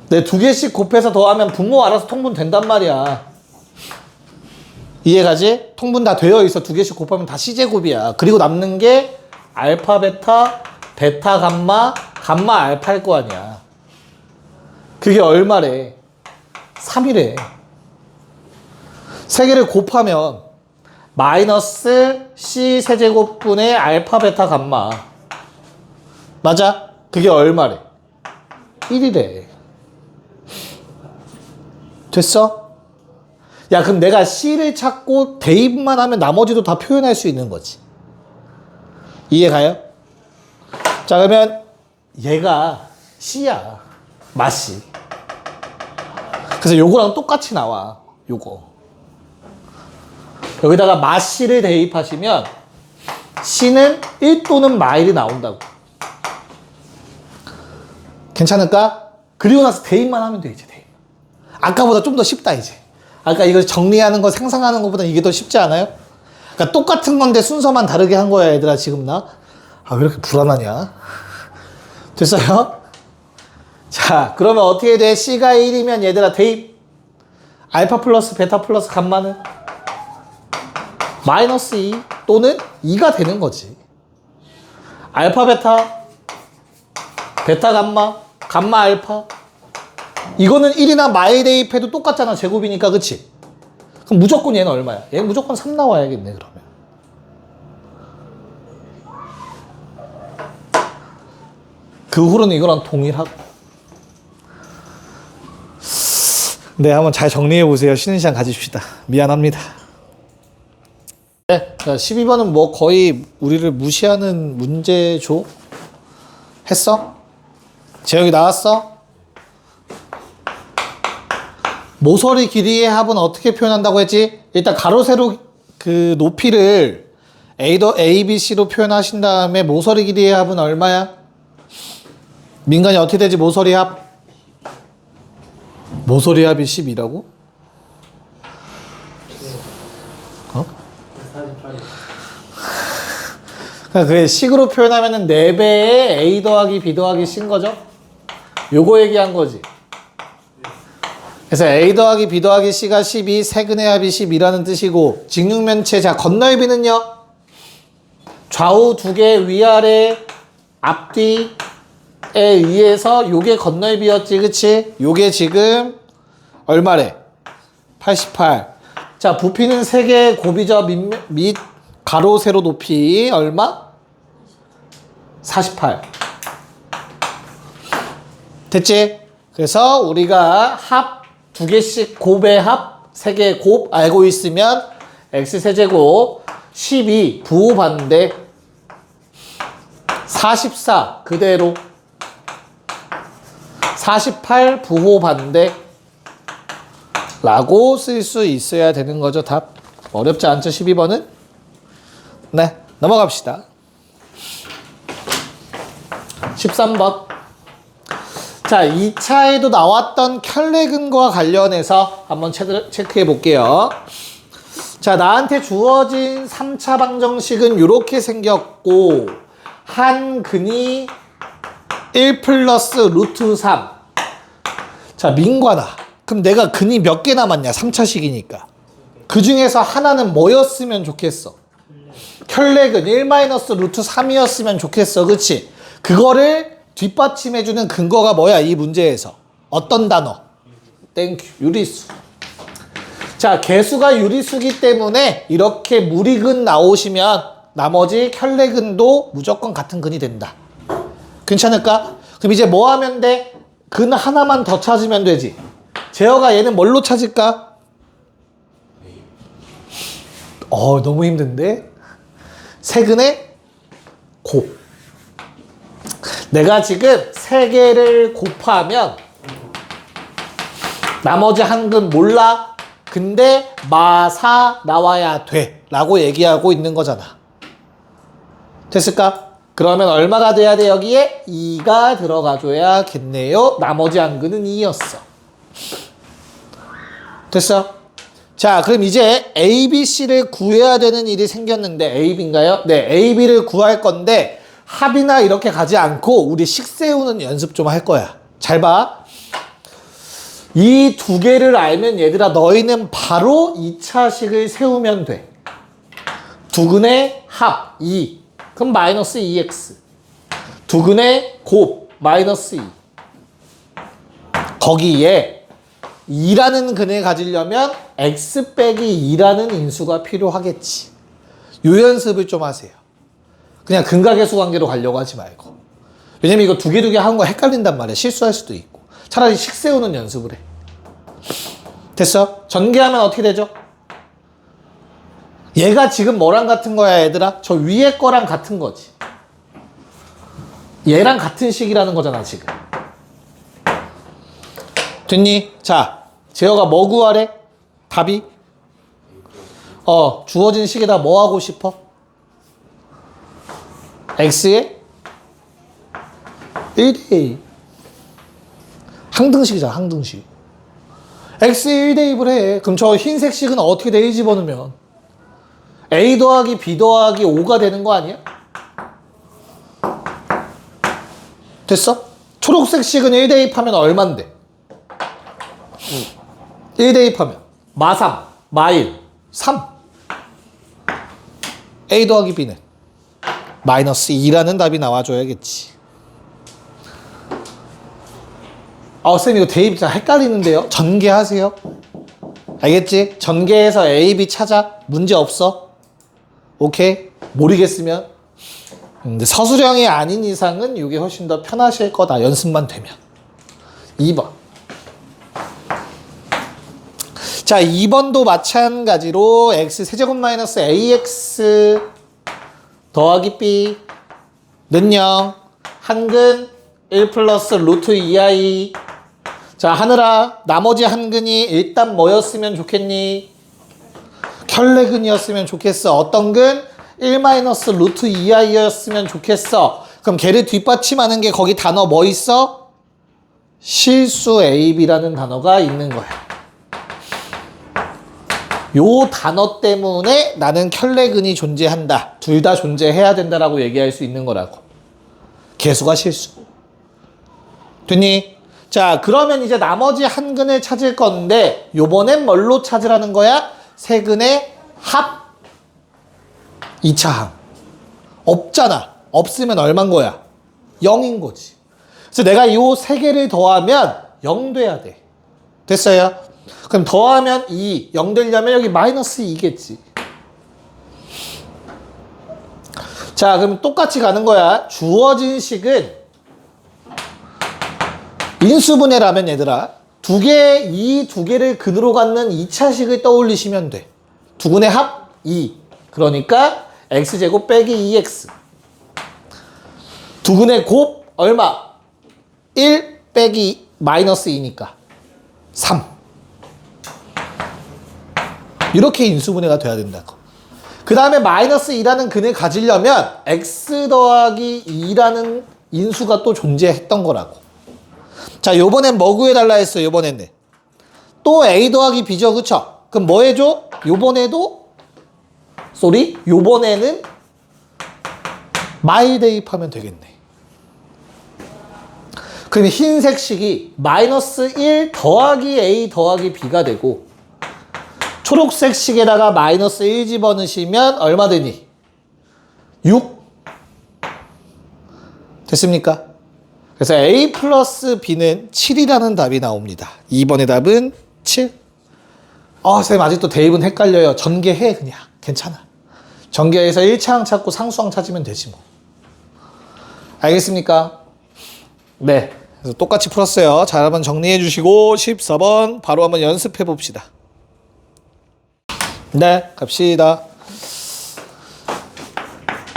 내 두 개씩 곱해서 더하면 분모 알아서 통분 된단 말이야. 이해가지? 통분 다 되어 있어. 두 개씩 곱하면 다 C제곱이야. 그리고 남는 게 알파 베타, 베타 감마, 감마 알파일 거 아니야. 그게 얼마래? 3이래. 세 개를 곱하면 마이너스 C 세제곱분의 알파 베타 감마. 맞아? 그게 얼마래? 1이래. 됐어? 야, 그럼 내가 C를 찾고 대입만 하면 나머지도 다 표현할 수 있는 거지. 이해가요? 자, 그러면 얘가 C야. 마C. 그래서 요거랑 똑같이 나와. 요거. 여기다가 마C를 대입하시면 C는 1 또는 마일이 나온다고. 괜찮을까? 그리고 나서 대입만 하면 돼, 이제 대입. 아까보다 좀 더 쉽다, 이제. 아까 이거 정리하는 거, 상상하는 것보다 이게 더 쉽지 않아요? 그러니까 똑같은 건데 순서만 다르게 한 거야, 얘들아, 지금 나. 아, 왜 이렇게 불안하냐? 됐어요? 자, 그러면 어떻게 돼? C가 1이면 얘들아, 대입. 알파 플러스 베타 플러스 감마는 마이너스 2 또는 2가 되는 거지. 알파 베타, 베타 감마, 감마 알파. 이거는 1이나 마일 대입해도 똑같잖아. 제곱이니까, 그치? 그럼 무조건 얘는 얼마야? 얘는 무조건 3 나와야겠네, 그러면. 그 후로는 이거랑 동일하고. 네, 한번 잘 정리해 보세요. 쉬는 시간 가집시다. 미안합니다. 네, 자, 12번은 뭐 거의 우리를 무시하는 문제죠? 했어? 재혁이 나왔어? 모서리 길이의 합은 어떻게 표현한다고 했지? 일단 가로 세로 그 높이를 A, B, C로 표현하신 다음에 모서리 길이의 합은 얼마야? 민간이 어떻게 되지? 모서리 합? 모서리 합이 10이라고? 어? 그러니까 그게 식으로 표현하면은 4배의 A 더하기 B 더하기 C인 거죠? 요거 얘기한 거지. 그래서 A 더하기 B 더하기 C가 12, 세근의 합이 10이라는 뜻이고, 직육면체, 자, 건너넓이는요? 좌우 두 개 위아래 앞뒤에 의해서 요게 건너넓이였지, 그치? 요게 지금 얼마래? 88. 자, 부피는 3개의 곱이죠. 및 가로 세로 높이 얼마? 48. 됐지? 그래서 우리가 합 2개씩 곱의 합 3개의 곱 알고 있으면 x세제곱 12 부호 반대 44 그대로 48 부호 반대 라고 쓸 수 있어야 되는 거죠. 답 어렵지 않죠? 12번은? 네, 넘어갑시다. 13번. 자, 2차에도 나왔던 켤레근과 관련해서 한번 체크해 볼게요. 자, 나한테 주어진 3차 방정식은 이렇게 생겼고, 한 근이 1 플러스 루트 3. 자, 민관아. 그럼 내가 근이 몇 개 남았냐? 3차식이니까. 그 중에서 하나는 뭐였으면 좋겠어? 켤레근 1 마이너스 루트 3이었으면 좋겠어. 그치? 그거를 뒷받침해주는 근거가 뭐야? 이 문제에서. 어떤 단어? 땡큐. 유리수. 자, 개수가 유리수기 때문에 이렇게 무리근 나오시면 나머지 켤레근도 무조건 같은 근이 된다. 괜찮을까? 그럼 이제 뭐 하면 돼? 근 하나만 더 찾으면 되지. 재혁아, 얘는 뭘로 찾을까? 너무 힘든데? 세근의 곱. 내가 지금 3개를 곱하면 나머지 한 근 몰라? 근데 마사 나와야 돼 라고 얘기하고 있는 거잖아. 됐을까? 그러면 얼마가 돼야 돼? 여기에 2가 들어가줘야겠네요. 나머지 한근은 2였어. 됐어? 자, 그럼 이제 A, B, C를 구해야 되는 일이 생겼는데 A, B인가요? 네, A, B를 구할 건데 합이나 이렇게 가지 않고 우리 식 세우는 연습 좀 할 거야. 잘 봐. 이 두 개를 알면 얘들아 너희는 바로 2차 식을 세우면 돼. 두근의 합 2. 그럼 마이너스 2x. 두근의 곱 마이너스 2. 거기에 2라는 근을 가지려면 x 빼기 2라는 인수가 필요하겠지. 요 연습을 좀 하세요. 그냥 근각계수 관계로 가려고 하지 말고. 왜냐면 이거 두 개 하는 거 헷갈린단 말이야. 실수할 수도 있고. 차라리 식 세우는 연습을 해. 됐어? 전개하면 어떻게 되죠? 얘가 지금 뭐랑 같은 거야 얘들아? 저 위에 거랑 같은 거지. 얘랑 같은 식이라는 거잖아 지금. 됐니? 자, 재혁아 뭐 구하래? 답이? 주어진 식에다 뭐 하고 싶어? x에 1대1. 항등식이잖아 항등식. x에 1대1을 해. 그럼 저 흰색 식은 어떻게 돼? 1 집어넣으면 a 더하기 b 더하기 5가 되는 거 아니야? 됐어? 초록색 식은 1대입하면 얼만데? 1대입하면 마3, 마1, 3. a 더하기 b는 마이너스 2라는 답이 나와줘야겠지. 쌤 이거 대입 자 헷갈리는데요? 전개하세요. 알겠지? 전개해서 a, b 찾아. 문제 없어. 오케이? 모르겠으면. 근데 서술형이 아닌 이상은 이게 훨씬 더 편하실 거다. 연습만 되면. 2번. 자, 2번도 마찬가지로 x 세제곱 마이너스 ax 더하기 b는 0. 한근 1 플러스 루트 2i. 자, 하늘아, 나머지 한근이 일단 뭐였으면 좋겠니? 켤레근이었으면 좋겠어. 어떤 근? 1 마이너스 루트 2i였으면 좋겠어. 그럼 걔를 뒷받침하는 게 거기 단어 뭐 있어? 실수 AB라는 단어가 있는 거야. 요 단어 때문에 나는 켤레근이 존재한다. 둘 다 존재해야 된다라고 얘기할 수 있는 거라고. 개수가 실수. 됐니? 자, 그러면 이제 나머지 한 근을 찾을 건데 요번엔 뭘로 찾으라는 거야? 세 근의 합 2차 항. 없잖아. 없으면 얼만 거야? 0인 거지. 그래서 내가 요 세 개를 더하면 0 돼야 돼. 됐어요? 그럼 더하면 2, 0 되려면 여기 마이너스 2겠지. 자, 그럼 똑같이 가는 거야. 주어진 식은 인수분해라면 얘들아 이 두 개를 근으로 갖는 2차 식을 떠올리시면 돼. 두 근의 합 2. 그러니까 x제곱 빼기 2x. 두 근의 곱 얼마? 1 빼기 마이너스 2니까 3. 이렇게 인수분해가 돼야 된다고. 그 다음에 마이너스 2라는 근을 가지려면 x 더하기 2라는 인수가 또 존재했던 거라고. 자, 요번엔 뭐 구해달라 했어, 요번에는. 또 a 더하기 b죠, 그쵸? 그럼 뭐 해줘? 요번에는 마일 대입하면 되겠네. 그럼 흰색 식이 마이너스 1 더하기 a 더하기 b가 되고 초록색 식에다가 마이너스 1 집어넣으시면 얼마 되니? 6. 됐습니까? 그래서 a 플러스 b는 7이라는 답이 나옵니다. 2번의 답은 7. 쌤 아직도 대입은 헷갈려요. 전개해 그냥. 괜찮아. 전개해서 1차항 찾고 상수항 찾으면 되지 뭐. 알겠습니까? 네. 그래서 똑같이 풀었어요. 잘 한번 정리해 주시고 14번 바로 한번 연습해 봅시다. 네, 갑시다.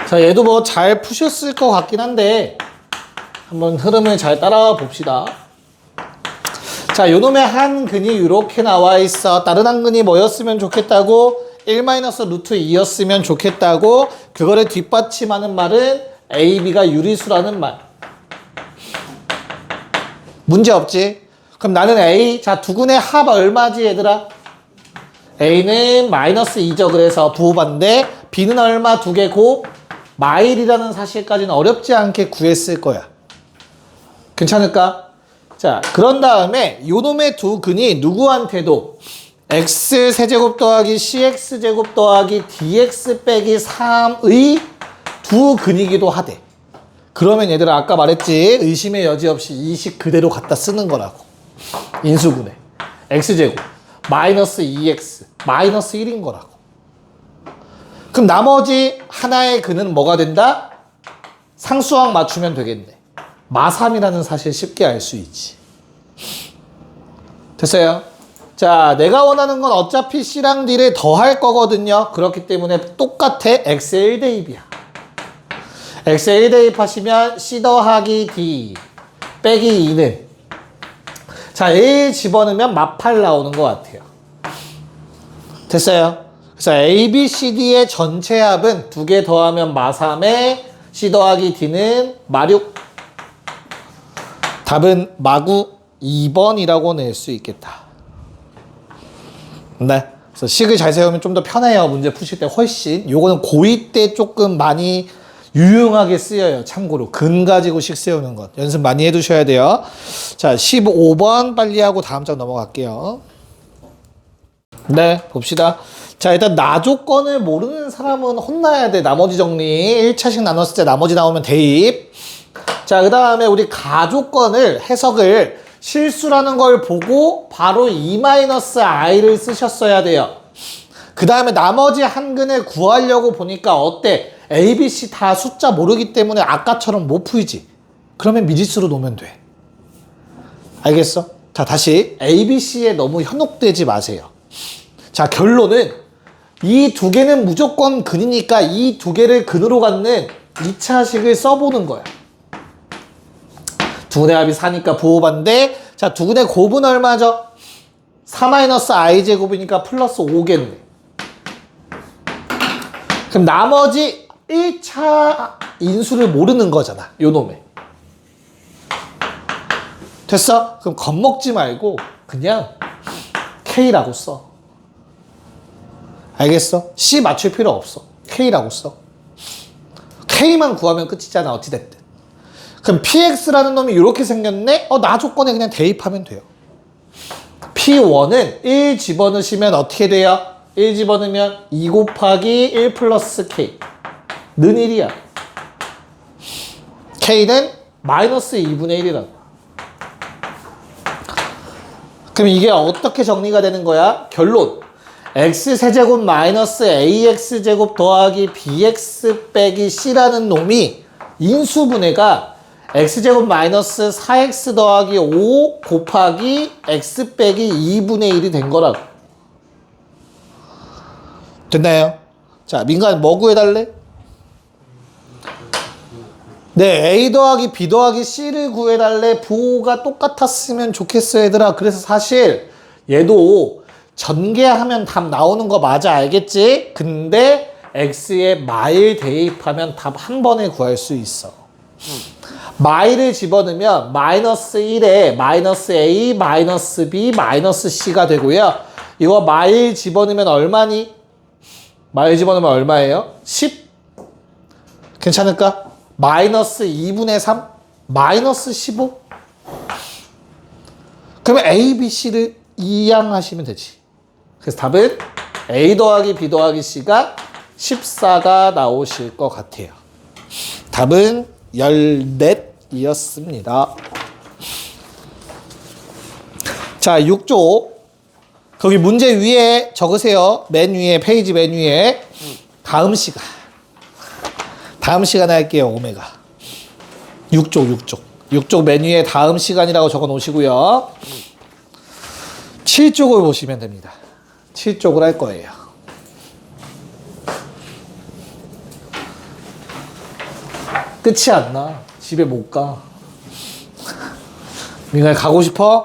자, 얘도 뭐 잘 푸셨을 것 같긴 한데 한번 흐름을 잘 따라와 봅시다. 자, 요놈의 한 근이 이렇게 나와 있어. 다른 한 근이 뭐였으면 좋겠다고? 1 루트 2였으면 좋겠다고. 그거를 뒷받침하는 말은 AB가 유리수라는 말. 문제 없지? 그럼 나는 A, 자, 두근의 합 얼마지, 얘들아? A는 마이너스 2죠. 그래서 부호반대. B는 얼마? 2개 곱. 마일이라는 사실까지는 어렵지 않게 구했을 거야. 괜찮을까? 자, 그런 다음에 요놈의 두 근이 누구한테도 x 세제곱 더하기 cx 제곱 더하기 dx 빼기 3의 두 근이기도 하대. 그러면 얘들아 아까 말했지, 의심의 여지 없이 이 식 그대로 갖다 쓰는 거라고. 인수분해 x제곱 마이너스 2x 마이너스 1인 거라고. 그럼 나머지 하나의 근은 뭐가 된다? 상수항 맞추면 되겠네. 마3이라는 사실 쉽게 알 수 있지. 됐어요? 자, 내가 원하는 건 어차피 C랑 D를 더할 거거든요. 그렇기 때문에 똑같아. X에 1대입이야. X에 1대입하시면 C 더하기 D 빼기 2는, 자, 1 집어넣으면 마8 나오는 것 같아요. 됐어요? 그래서 A, B, C, D의 전체 합은 2개 더하면 마3에 C 더하기 D는 마6. 답은 마구 2번이라고 낼 수 있겠다. 네. 그래서 식을 잘 세우면 좀 더 편해요. 문제 푸실 때 훨씬. 요거는 고2 때 조금 많이 유용하게 쓰여요. 참고로. 근 가지고 식 세우는 것. 연습 많이 해두셔야 돼요. 자, 15번 빨리 하고 다음 장 넘어갈게요. 네, 봅시다. 자, 일단 나 조건을 모르는 사람은 혼나야 돼. 나머지 정리. 1차씩 나눴을 때 나머지 나오면 대입. 자, 그 다음에 우리 가조건을 해석을 실수라는 걸 보고 바로 E-I를 쓰셨어야 돼요. 그 다음에 나머지 한 근을 구하려고 보니까 어때? A, B, C 다 숫자 모르기 때문에 아까처럼 못 풀지. 그러면 미지수로 놓으면 돼. 알겠어? 자, 다시 A, B, C에 너무 현혹되지 마세요. 자, 결론은 이 두 개는 무조건 근이니까 이 두 개를 근으로 갖는 2차식을 써보는 거야. 두근의 합이 4니까 부호반대. 자, 두근의 곱은 얼마죠? 4-i 제곱이니까 플러스 5겠네. 그럼 나머지 1차 인수를 모르는 거잖아. 요 놈에. 됐어? 그럼 겁먹지 말고 그냥 K라고 써. 알겠어? C 맞출 필요 없어. K라고 써. K만 구하면 끝이잖아. 어찌됐든. 그럼 PX라는 놈이 이렇게 생겼네? 나 조건에 그냥 대입하면 돼요. P1은 1 집어넣으시면 어떻게 돼요? 1 집어넣으면 2 곱하기 1 플러스 K. 는 1이야. K는 마이너스 2분의 1이라고. 그럼 이게 어떻게 정리가 되는 거야? 결론. X세제곱 마이너스 AX제곱 더하기 BX 빼기 C라는 놈이 인수분해가 X제곱 마이너스 4X 더하기 5 곱하기 X 빼기 2분의 1이 된 거라고. 됐나요? 자, 민간 뭐 구해달래? 네, A 더하기 B 더하기 C를 구해달래. 부호가 똑같았으면 좋겠어, 얘들아. 그래서 사실 얘도 전개하면 답 나오는 거 맞아, 알겠지? 근데 X에 마일 대입하면 답 한 번에 구할 수 있어. 마일을 집어넣으면 마이너스 1에 마이너스 A, 마이너스 B, 마이너스 C가 되고요. 이거 마일 집어넣으면 얼마니? 마일 집어넣으면 얼마예요? 10? 괜찮을까? 마이너스 2분의 3? 마이너스 15? 그러면 A, B, C를 이항하시면 되지. 그래서 답은 A 더하기 B 더하기 C가 14가 나오실 것 같아요. 답은 14이었습니다. 자, 6조. 거기 문제 위에 적으세요. 맨 위에, 페이지 맨 위에. 다음 시간. 다음 시간에 할게요, 오메가. 6조. 6조 맨 위에 다음 시간이라고 적어 놓으시고요. 7쪽을 보시면 됩니다. 7쪽을 할 거예요. 끝이 안 나. 집에 못 가. 민간이 가고 싶어?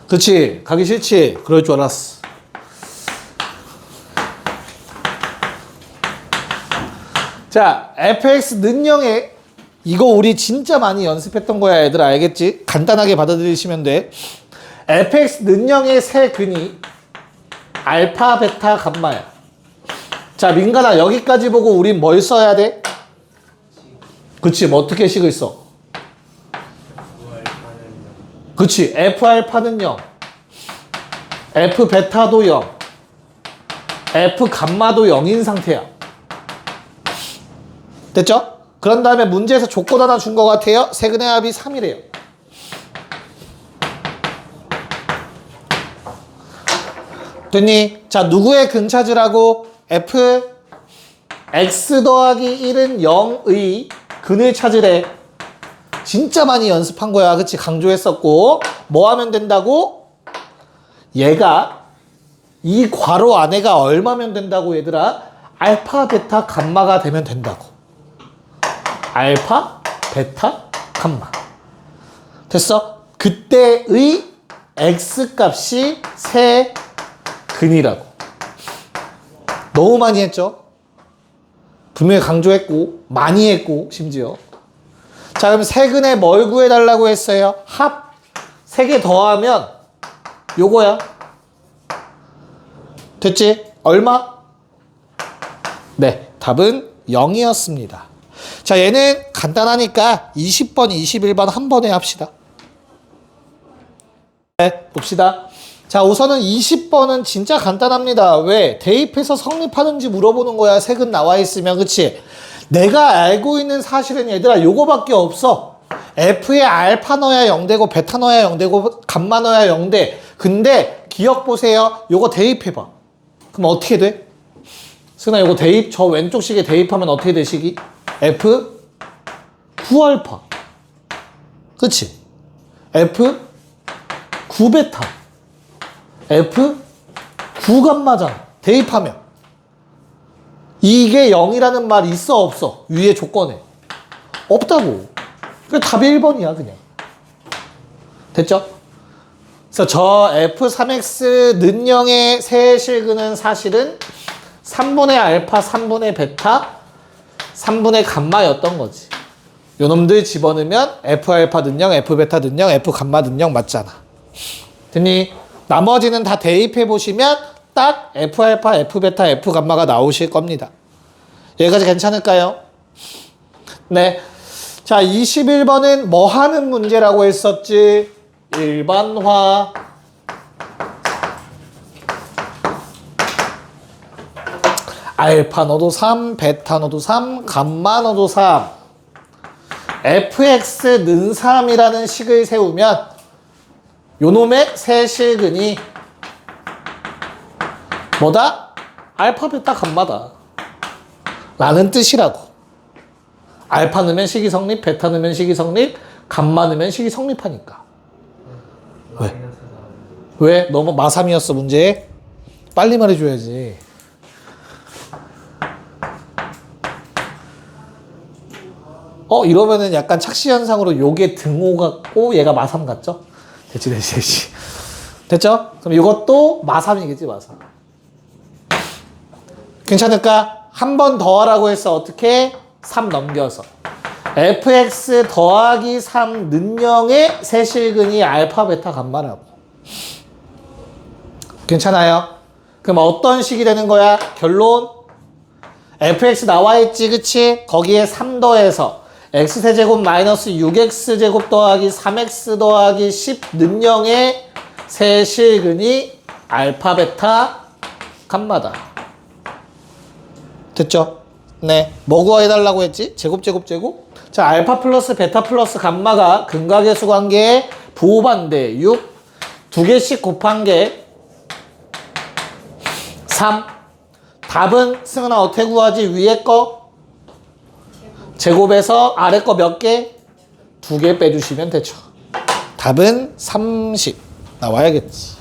그치? 가기 싫지? 그럴 줄 알았어. 자, fx 는영에 이거 우리 진짜 많이 연습했던 거야, 얘들아. 알겠지? 간단하게 받아들이시면 돼. fx 는영의 세 근이 알파, 베타, 감마야. 자, 민간아, 여기까지 보고 우린 뭘 써야 돼? 그치, 뭐 어떻게 식을 써? 그치, F알파는 0, F베타도 0, F감마도 0인 상태야. 됐죠? 그런 다음에 문제에서 조건 하나 준 것 같아요. 세근의 합이 3이래요. 됐니? 자, 누구의 근 찾으라고? F x 더하기 1은 0의 근을 찾으래. 진짜 많이 연습한 거야. 그치? 강조했었고. 뭐 하면 된다고? 얘가 이 괄호 안에가 얼마면 된다고, 얘들아? 알파, 베타, 감마가 되면 된다고. 알파, 베타, 감마. 됐어? 그때의 x 값이 세 근이라고. 너무 많이 했죠? 분명히 강조했고, 많이 했고, 심지어. 자, 그럼 세 근에 뭘 구해달라고 했어요? 합. 세 개 더하면 요거야. 됐지? 얼마? 네, 답은 0이었습니다. 자, 얘는 간단하니까 20번, 21번 한 번에 합시다. 네, 봅시다. 자, 우선은 20번은 진짜 간단합니다. 왜? 대입해서 성립하는지 물어보는 거야. 색은 나와 있으면. 그치? 내가 알고 있는 사실은 얘들아 요거밖에 없어. F에 알파 넣어야 0되고 베타 넣어야 0되고 감마 넣어야 0돼. 근데 기억 보세요. 요거 대입해봐. 그럼 어떻게 돼? 승아, 요거 대입, 저 왼쪽 식에 대입하면 어떻게 돼, 식이? F 9알파. 그치? F 9베타. F 9감마잖아. 대입하면. 이게 0이라는 말 있어, 없어? 위에 조건에. 없다고. 그래, 답이 1번이야, 그냥. 됐죠? 그래서 저 F3X 는영의 세 실근은 사실은 3분의 알파, 3분의 베타, 3분의 감마였던 거지. 요 놈들 집어넣으면 F알파 는영, F베타 는영, F감마 는영 맞잖아. 됐니? 나머지는 다 대입해 보시면 딱 F알파, F베타, F감마가 나오실 겁니다. 여기까지 괜찮을까요? 네. 자, 21번은 뭐 하는 문제라고 했었지? 일반화. 알파 넣어도 3, 베타 넣어도 3, 감마 넣어도 3. fx는 3이라는 식을 세우면 요놈의 세 실근이 뭐다? 알파, 베타, 감마다 라는 뜻이라고. 알파 넣으면 식이 성립, 베타 넣으면 식이 성립, 감마 넣으면 식이 성립하니까. 왜? 너무 마삼이었어, 문제. 빨리 말해줘야지. 이러면은 약간 착시현상으로 요게 등호 같고 얘가 마삼 같죠? 됐지. 됐죠? 그럼 이것도 마삼이겠지, 마삼. 괜찮을까? 한 번 더 하라고 했어. 어떻게? 3 넘겨서. fx 더하기 3 는영의 세 실근이 알파, 베타, 감마라고. 괜찮아요? 그럼 어떤 식이 되는 거야? 결론? fx 나와 있지, 그치? 거기에 3 더해서 x세제곱 마이너스 6x제곱 더하기 3x 더하기 10 는영의 세 실근이 알파, 베타, 감마다. 됐죠? 네. 뭐 구해달라고 했지? 제곱. 자, 알파 플러스 베타 플러스 감마가 근각의 관계의 부호반대 6. 두 개씩 곱한 게 3. 답은 승은아 어떻게 구하지? 위에 거 제곱해서 아래 거 몇 개? 2개 빼주시면 되죠. 답은 30 나와야겠지.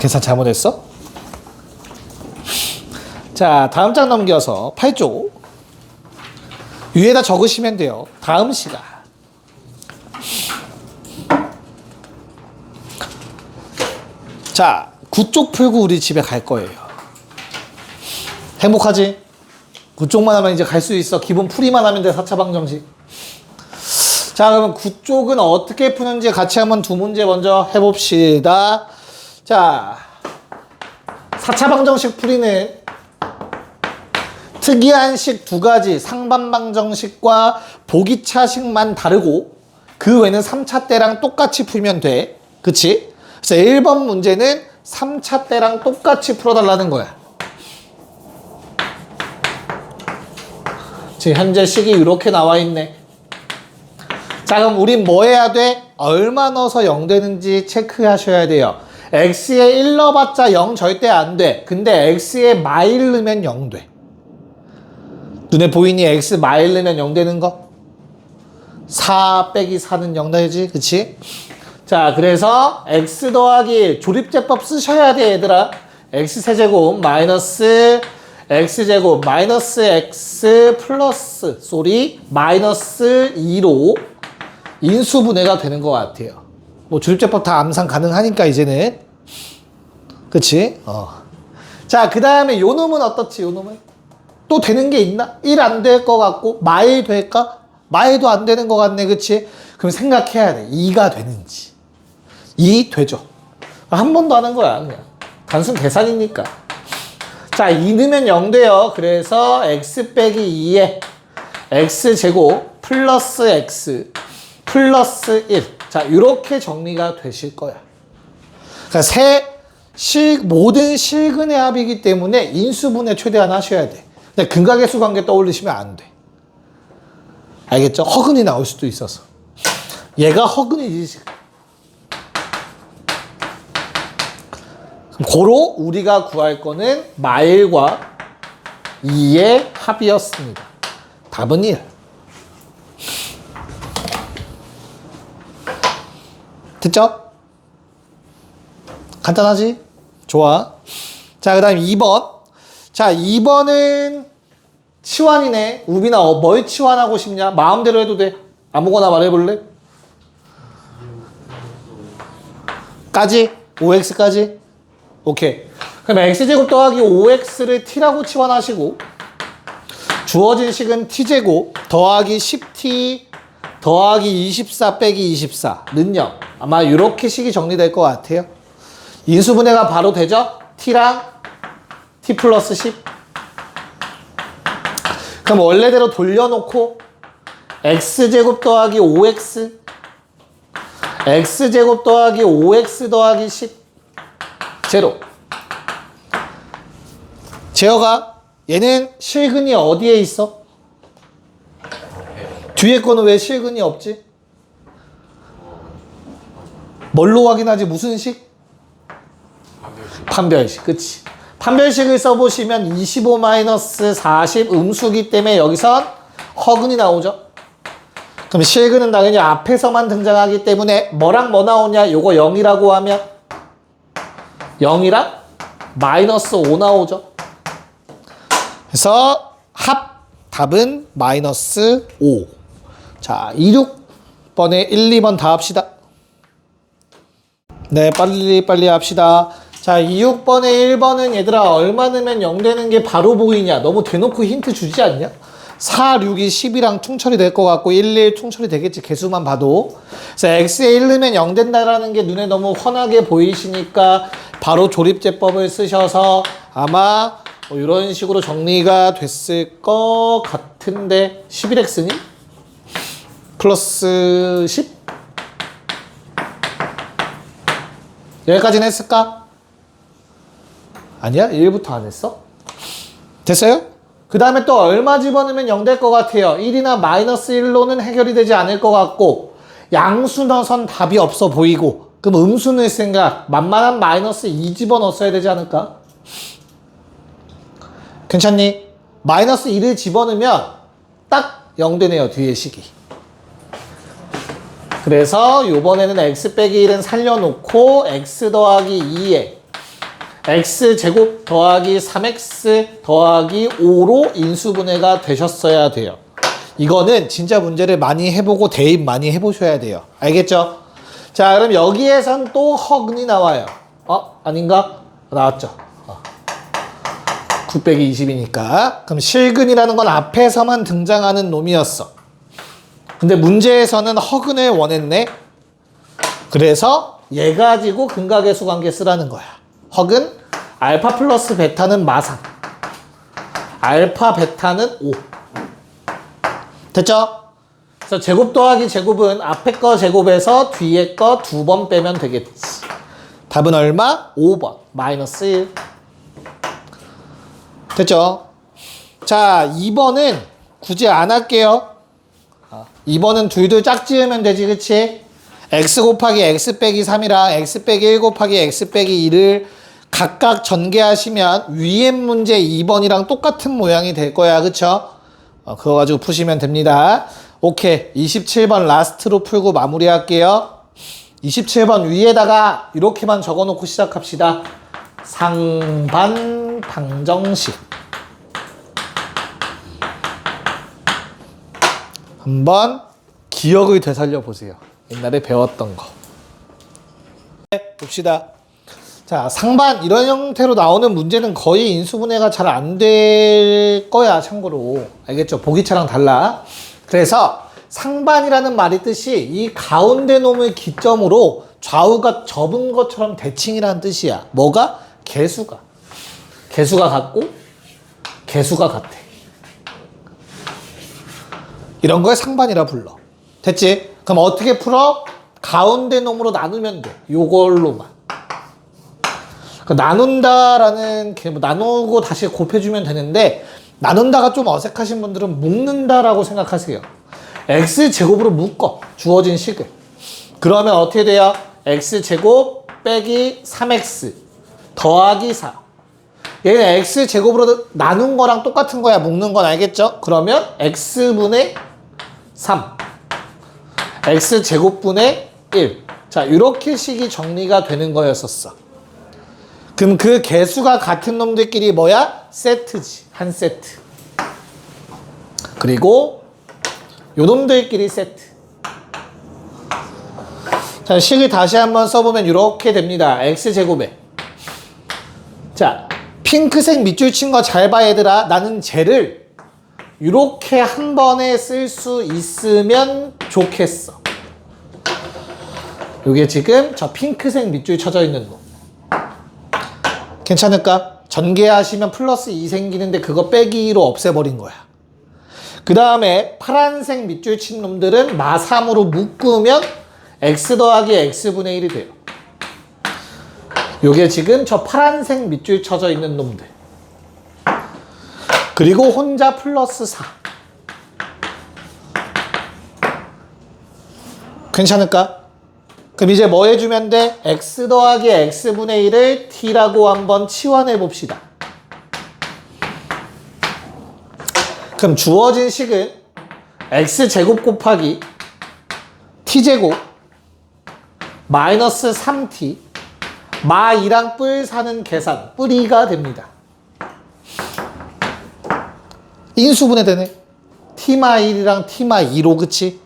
계산 잘못했어? 자, 다음 장 넘겨서 8조 위에다 적으시면 돼요. 다음 시간. 자, 9쪽 풀고 우리 집에 갈 거예요. 행복하지? 그쪽만 하면 이제 갈 수 있어. 기본 풀이만 하면 돼. 4차 방정식. 자, 그러면 9쪽은 어떻게 푸는지 같이 한번 두 문제 먼저 해봅시다. 자, 4차 방정식 풀이는 특이한 식 두 가지, 상반 방정식과 보기차식만 다르고 그 외에는 3차 때랑 똑같이 풀면 돼. 그치? 그래서 1번 문제는 3차 때랑 똑같이 풀어달라는 거야. 지금 현재 식이 이렇게 나와 있네. 자, 그럼 우린 뭐 해야 돼? 얼마 넣어서 0 되는지 체크하셔야 돼요. x에 1 넣어봤자 0 절대 안 돼. 근데 x에 마일 넣으면 0 돼. 눈에 보이니? x 마일 넣으면 0 되는 거? 4 빼기 4는 0 되지? 그치? 자, 그래서 x 더하기 1 조립제법 쓰셔야 돼, 얘들아. x세제곱 마이너스 x제곱 마이너스 x 플러스 마이너스 2로 인수분해가 되는 것 같아요. 뭐 조립제법 다 암산 가능하니까 이제는. 그치? 자, 그 다음에 요 놈은 어떻지? 요 놈은 또 되는 게 있나? 1 안 될 것 같고 마일 될까? 마일도 안 되는 것 같네. 그치? 그럼 생각해야 돼. 2가 되는지. 2 되죠. 한 번도 하는 거야. 그냥 단순 계산이니까. 자, 2 넣으면 0 돼요. 그래서 x 빼기 2에 x제곱 플러스 x 플러스 1. 자, 이렇게 정리가 되실 거야. 그러니까 모든 실근의 합이기 때문에 인수분해 최대한 하셔야 돼. 근데 근각계수 관계 떠올리시면 안 돼. 알겠죠? 허근이 나올 수도 있어서. 얘가 허근이지. 고로 우리가 구할 거는 마일과 2의 합이었습니다. 답은 1. 됐죠? 간단하지? 좋아. 자, 그 다음 2번. 자, 2번은 치환이네. 우빈아, 뭘 치환하고 싶냐? 마음대로 해도 돼. 아무거나 말해볼래? 까지? 5x까지? 오케이. 그럼 x제곱 더하기 5x를 t라고 치환하시고 주어진 식은 t제곱 더하기 10t 더하기 24 빼기 24는 0. 아마 이렇게 식이 정리될 것 같아요. 인수분해가 바로 되죠? t랑 t 플러스 10. 그럼 원래대로 돌려놓고 x제곱 더하기 5x x제곱 더하기 5x 더하기 10 제로. 재혁아, 얘는 실근이 어디에 있어? 뒤에 거는 왜 실근이 없지? 뭘로 확인하지? 무슨 식? 판별식. 그치? 판별식을 써보시면 25-40 음수기 때문에 여기선 허근이 나오죠. 그럼 실근은 당연히 앞에서만 등장하기 때문에 뭐랑 뭐 나오냐? 요거 0이라고 하면 0이랑 마이너스 5 나오죠. 그래서 합 답은 마이너스 5. 자, 26번에 1, 2번 다 합시다. 네, 빨리 합시다. 자, 26번에 1번은 얘들아 얼마 넣으면 0 되는 게 바로 보이냐? 너무 대놓고 힌트 주지 않냐? 4, 6이 10이랑 충철이 될 것 같고 1, 1 충철이 되겠지. 개수만 봐도. 그래서 x에 1 넣으면 0 된다라는 게 눈에 너무 훤하게 보이시니까 바로 조립제법을 쓰셔서 아마 뭐 이런 식으로 정리가 됐을 것 같은데 11x니? 플러스 10? 여기까지는 했을까? 아니야? 1부터 안 했어? 됐어요? 그 다음에 또 얼마 집어넣으면 0 될 것 같아요? 1이나 마이너스 1로는 해결이 되지 않을 것 같고 양수 넣어선 답이 없어 보이고 그럼 음수 넣을 생각 만만한 마이너스 2 집어넣었어야 되지 않을까? 괜찮니? 마이너스 2를 집어넣으면 딱 0 되네요. 뒤에 식이. 그래서 요번에는 x 빼기 1은 살려놓고 x 더하기 2에 x제곱 더하기 3x 더하기 5로 인수분해가 되셨어야 돼요. 이거는 진짜 문제를 많이 해보고 대입 많이 해보셔야 돼요. 알겠죠? 자, 그럼 여기에선 또 허근이 나와요. 아닌가? 나왔죠. 9 빼기 20이니까. 그럼 실근이라는 건 앞에서만 등장하는 놈이었어. 근데 문제에서는 허근을 원했네. 그래서 얘 가지고 근각계수 관계 쓰라는 거야. 허근 알파 플러스 베타는 마삼, 알파 베타는 5. 됐죠? 그래서 제곱 더하기 제곱은 앞에 거 제곱에서 뒤에 거 2번 빼면 되겠지. 답은 얼마? 5번 마이너스 1. 됐죠? 자, 2번은 굳이 안 할게요. 2번은 둘둘 짝지으면 되지, 그치? x 곱하기 x 빼기 3이랑 x 빼기 1 곱하기 x 빼기 2를 각각 전개하시면 위에 문제 2번이랑 똑같은 모양이 될 거야, 그쵸? 그거 가지고 푸시면 됩니다. 오케이, 27번 라스트로 풀고 마무리할게요. 27번 위에다가 이렇게만 적어놓고 시작합시다. 상반 방정식. 한번 기억을 되살려 보세요. 옛날에 배웠던 거. 봅시다. 자, 상반 이런 형태로 나오는 문제는 거의 인수분해가 잘 안 될 거야, 참고로. 알겠죠? 보기차랑 달라. 그래서 상반이라는 말의 뜻이 이 가운데 놈을 기점으로 좌우가 접은 것처럼 대칭이라는 뜻이야. 뭐가? 개수가. 개수가 같고 개수가 같아. 이런 걸 상반이라 불러. 됐지? 그럼 어떻게 풀어? 가운데 놈으로 나누면 돼. 요걸로만. 나눈다라는 게 뭐 나누고 다시 곱해주면 되는데, 나눈다가 좀 어색하신 분들은 묶는다라고 생각하세요. x제곱으로 묶어, 주어진 식을. 그러면 어떻게 돼요? x제곱 빼기 3x 더하기 4. 얘는 x제곱으로 나눈 거랑 똑같은 거야. 묶는 건 알겠죠? 그러면 x분의 3 x제곱분의 1. 자, 이렇게 식이 정리가 되는 거였었어. 그럼 그 개수가 같은 놈들끼리 뭐야? 세트지. 한 세트. 그리고 요 놈들끼리 세트. 자, 식을 다시 한번 써보면 이렇게 됩니다. x제곱에. 자, 핑크색 밑줄 친 거 잘 봐, 얘들아. 나는 쟤를 이렇게 한 번에 쓸 수 있으면 좋겠어. 요게 지금 저 핑크색 밑줄 쳐져 있는 놈. 괜찮을까? 전개하시면 플러스 2 생기는데 그거 빼기로 없애버린 거야. 그 다음에 파란색 밑줄 친 놈들은 마3으로 묶으면 x 더하기 x분의 1이 돼요. 요게 지금 저 파란색 밑줄 쳐져 있는 놈들. 그리고 혼자 플러스 4. 괜찮을까? 그럼 이제 뭐 해주면 돼? x 더하기 x분의 1을 t라고 한번 치환해 봅시다. 그럼 주어진 식은 x제곱 곱하기 t제곱 마이너스 3t 마 2랑 뿔 사는 계산 뿌리가 됩니다. 인수분해 되네. t마 1이랑 t마 2로, 그치?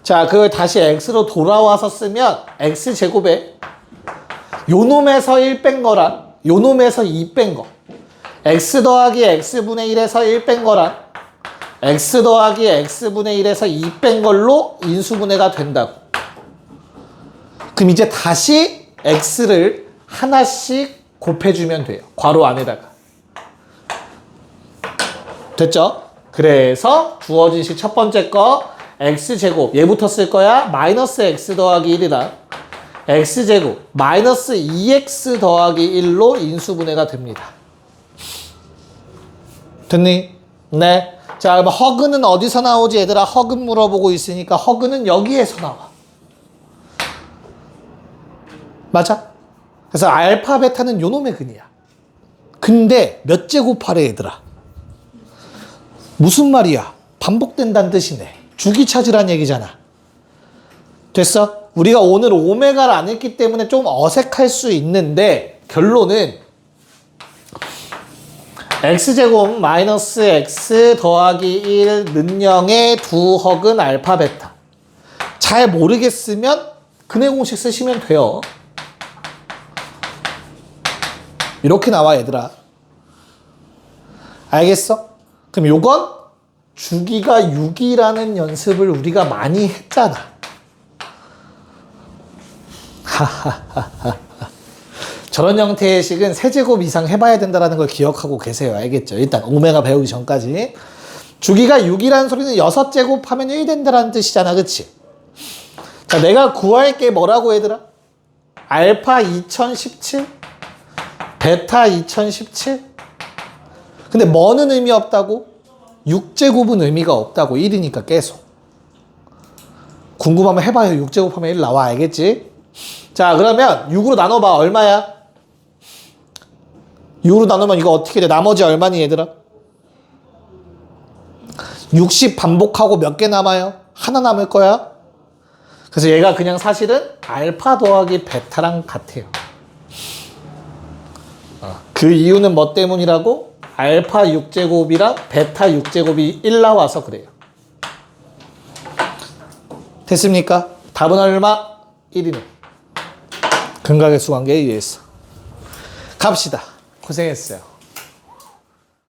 자, 그걸 다시 x로 돌아와서 쓰면 x제곱에 요 놈에서 1 뺀 거랑 요 놈에서 2 뺀 거, x 더하기 x분의 1에서 1 뺀 거랑 x 더하기 x분의 1에서 2 뺀 걸로 인수분해가 된다고. 그럼 이제 다시 x를 하나씩 곱해주면 돼요. 괄호 안에다가. 됐죠? 그래서 주어진 식 첫 번째 거 x제곱, 얘부터 쓸 거야. 마이너스 x 더하기 1이랑 x제곱 마이너스 2x 더하기 1로 인수분해가 됩니다. 됐니? 네. 자, 그럼 허근은 어디서 나오지? 얘들아, 허근 물어보고 있으니까 허근은 여기에서 나와. 맞아? 그래서 알파, 베타는 요 놈의 근이야. 근데 몇 제곱하래, 얘들아? 무슨 말이야? 반복된다는 뜻이네. 주기 찾으란 얘기잖아. 됐어? 우리가 오늘 오메가를 안 했기 때문에 좀 어색할 수 있는데 결론은 x제곱 마이너스 x 더하기 1 는 0의 두 허근 알파 베타. 잘 모르겠으면 근해 공식 쓰시면 돼요. 이렇게 나와, 얘들아. 알겠어? 그럼 요건 주기가 6이라는 연습을 우리가 많이 했잖아. 저런 형태의 식은 세제곱 이상 해봐야 된다는 걸 기억하고 계세요. 알겠죠? 일단 오메가 배우기 전까지. 주기가 6이라는 소리는 6제곱 하면 1 된다는 뜻이잖아. 그치? 자, 내가 구할 게 뭐라고 얘들아? 알파 2017? 베타 2017? 근데 뭐는 의미 없다고? 6제곱은 의미가 없다고. 1이니까 계속. 궁금하면 해봐요. 6제곱하면 1 나와. 알겠지? 자, 그러면 6으로 나눠봐. 얼마야? 6으로 나누면 이거 어떻게 돼? 나머지 얼마니 얘들아? 60 반복하고 몇 개 남아요? 하나 남을 거야? 그래서 얘가 그냥 사실은 알파 더하기 베타랑 같아요. 그 이유는 뭐 때문이라고? 알파 6제곱이랑 베타 6제곱이 1 나와서 그래요. 됐습니까? 답은 얼마? 1이네. 근각의 수관계에 의해서. 갑시다. 고생했어요.